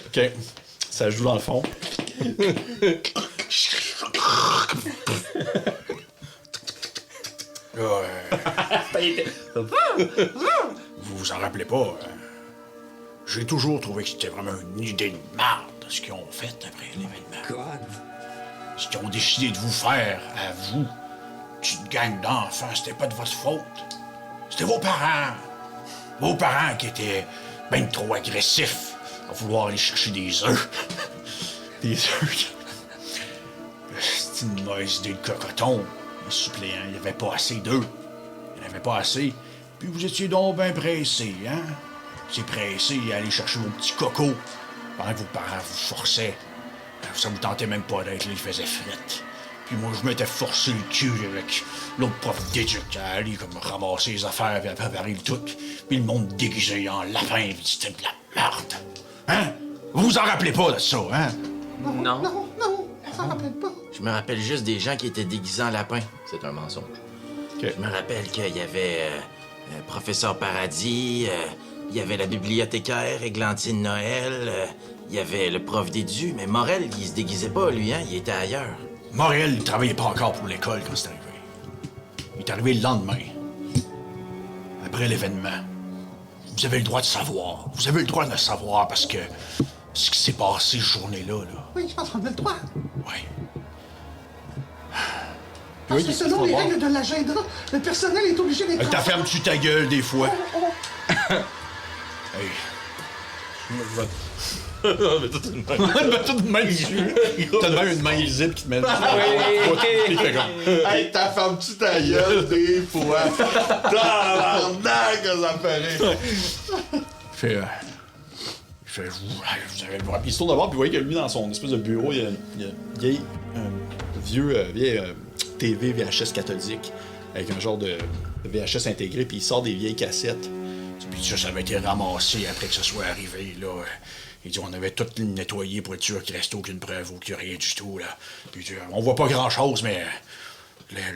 OK. Ça joue dans le fond. Vous vous en rappelez pas? J'ai toujours trouvé que c'était vraiment une idée de merde, ce qu'ils ont fait après l'événement. God. Ce qu'ils ont décidé de vous faire, à vous, petite gang d'enfants, c'était pas de votre faute. C'était vos parents. Vos parents qui étaient ben trop agressifs à vouloir aller chercher des œufs. Des œufs. C'est une mauvaise idée de cocoton. Le suppléant, il n'y avait pas assez d'œufs. Il n'y en avait pas assez. Puis vous étiez donc bien pressés, hein? C'est pressé à aller chercher vos petits cocos pendant que vos parents vous forçaient. Ça vous tentait même pas d'être là, il faisait frette. Puis moi, je m'étais forcé le cul avec l'autre prof d'éduc à aller comme ramasser les affaires et à préparer le tout. Puis le monde déguisé en lapin, puis c'était de la merde. Hein? Vous vous en rappelez pas de ça, hein? Non. Non, on s'en rappelle pas. Je me rappelle juste des gens qui étaient déguisés en lapin. C'est un mensonge. Ok. Je me rappelle qu'il y avait Professeur Paradis, il y avait la bibliothécaire Églantine Noël, il y avait le prof d'édu, mais Morel, il se déguisait pas, lui, hein? Il était ailleurs. Morel, il travaillait pas encore pour l'école quand c'est arrivé. Il est arrivé le lendemain. Après l'événement. Vous avez le droit de savoir. Vous avez le droit de le savoir parce que ce qui s'est passé cette journée-là, là. Oui, je pense qu'on a le droit. Ouais. Parce que selon les règles de l'agenda, le personnel est obligé d'être... T'as fermes-tu ta gueule des fois? Hey. Mais toute une main. Toute une main dessus. T'as de même une main illisible qui te met. Il fait comme. Hey, ta ferme-tu ta gueule des fois? Tabarnak, que ça me fait rire. Il fait. Vous avez le droit. Puis il se tourne d'abord, puis vous voyez que lui, dans son espèce de bureau, il y a une vieille TV VHS cathodique avec un genre de VHS intégré, puis il sort des vieilles cassettes. Puis ça avait été ramassé après que ça soit arrivé, là. Il dit, on avait tout nettoyé pour être sûr qu'il reste aucune preuve ou qu'il n'y a rien du tout, là. Puis il dit, on voit pas grand-chose, mais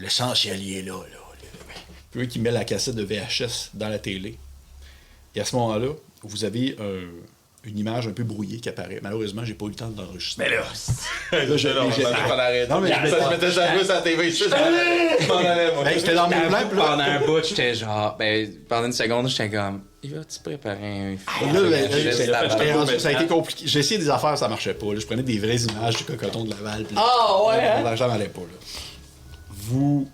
l'essentiel, il est là. Puis qui met la cassette de VHS dans la télé. Et à ce moment-là, vous avez une image un peu brouillée qui apparaît. Malheureusement, j'ai pas eu le temps d'enregistrer. Mais là, non, mais je mettais jamais sur la TV ici. Je m'en allais, moi. C'était dans mes plans, puis là. Pendant un bout, j'étais genre. Ben, pendant une seconde, j'étais comme. Il va-tu préparer un film? Ça a été compliqué. J'ai essayé des affaires, ça marchait pas. Là. Je prenais des vraies images du cocoton de Laval. Ah ouais! L'argent n'allait pas. Là. Vous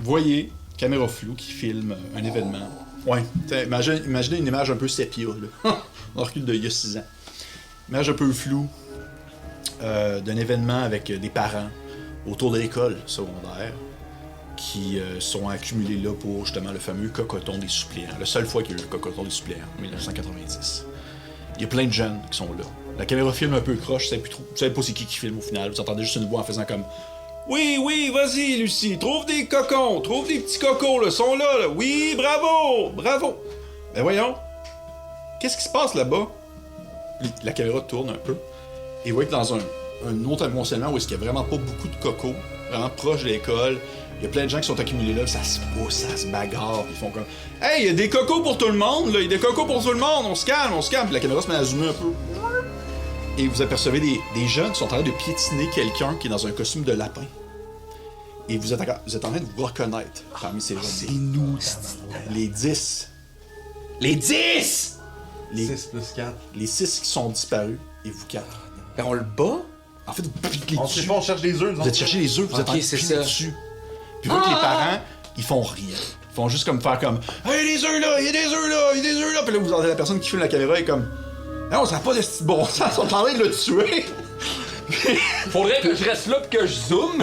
voyez caméra floue qui filme un événement. Ouais. Imaginez une image un peu sépia. Là. On recule d'il y a 6 ans. Image un peu floue d'un événement avec des parents autour de l'école secondaire qui sont accumulés là pour justement le fameux cocoton des suppléants. La seule fois qu'il y a eu le cocoton des suppléants, en 1990. Il y a plein de jeunes qui sont là. La caméra filme un peu croche, vous savez pas c'est qui filme au final. Vous entendez juste une voix en faisant comme « Oui, vas-y Lucie, trouve des cocons, trouve des petits cocos, là, sont là. Oui, bravo! Ben voyons, qu'est-ce qui se passe là-bas? » La caméra tourne un peu, et vous voyez que dans un autre amoncellement où il y a vraiment pas beaucoup de cocos, vraiment proche de l'école, il y a plein de gens qui sont accumulés là, ça se pousse, ça se bagarre, ils font comme « Hey, il y a des cocos pour tout le monde, là, il y a des cocos pour tout le monde, on se calme. » Puis la caméra se met à zoomer un peu. Et vous apercevez des jeunes qui sont en train de piétiner quelqu'un qui est dans un costume de lapin. Et vous êtes en train de vous reconnaître parmi ces jeunes. C'est nous, les 10. Les 10! Les 6 plus 4. Les 6 qui sont disparus, et vous 4. Ben on le bat? En fait, vous piquez On dessus. sait pas, on cherche des œufs, Vous êtes chercher les œufs, vous êtes en train de c'est piquer ça. dessus. Puis vous voyez que les parents, ils font rien. Ils font juste comme faire comme « Hey, les œufs là, il y a des œufs là, il y a des œufs là! » Puis là, vous entendez la personne qui filme la caméra et comme « Non, ça n'a pas de petit bon sens, ils sont en train de le tuer! » Faudrait que je reste là pis que je zoome.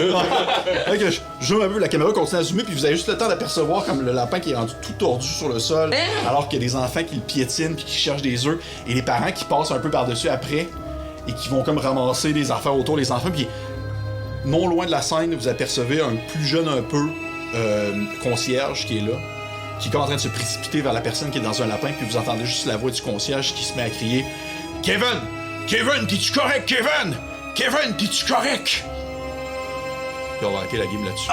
Ok, je zoome un peu, la caméra continue à zoomer, puis vous avez juste le temps d'apercevoir comme le lapin qui est rendu tout tordu sur le sol, alors qu'il y a des enfants qui le piétinent puis qui cherchent des œufs, et les parents qui passent un peu par-dessus après, et qui vont comme ramasser des affaires autour des enfants, puis non loin de la scène, vous apercevez un plus jeune un peu concierge qui est là, qui est comme en train de se précipiter vers la personne qui est dans un lapin, puis vous entendez juste la voix du concierge qui se met à crier « Kevin! Kevin, t'es-tu correct, Kevin? Kevin, t'es-tu correct? » Puis on va arrêter la game là-dessus.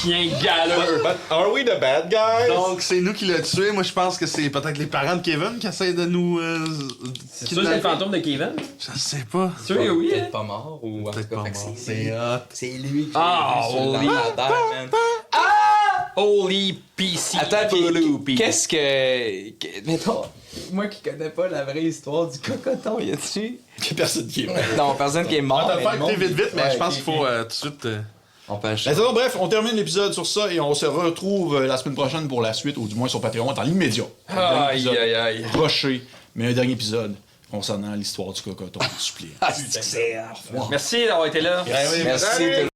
Chien galeux. But are we the bad guys? Donc, c'est nous qui l'a tué. Moi, je pense que c'est peut-être les parents de Kevin qui essaient de nous. C'est sûr que c'est le fantôme de Kevin? Je sais pas. C'est sûr que oui, hein? Peut-être pas mort ou en tout Peut-être cas, pas fait que mort. c'est hot. c'est lui qui Ah, est sur holy- la terre, man. Holy PC. Attends, Blue puis qu'est-ce que. Mettons, moi qui connais pas la vraie histoire du cocoton, y a-tu? Il y a personne qui est mort. Non, personne qui est mort. On va mais faire le monde- écouter vite, mais Ouais, je pense ok, qu'il faut ok. tout de suite. On peut acheter. Maintenant, bref, on termine l'épisode sur ça et on se retrouve la semaine prochaine pour la suite, ou du moins sur Patreon, dans l'immédiat. Aïe, aïe, aïe. Rushé, mais un dernier épisode concernant l'histoire du cocoton du suppliant. Merci d'avoir été là. Merci.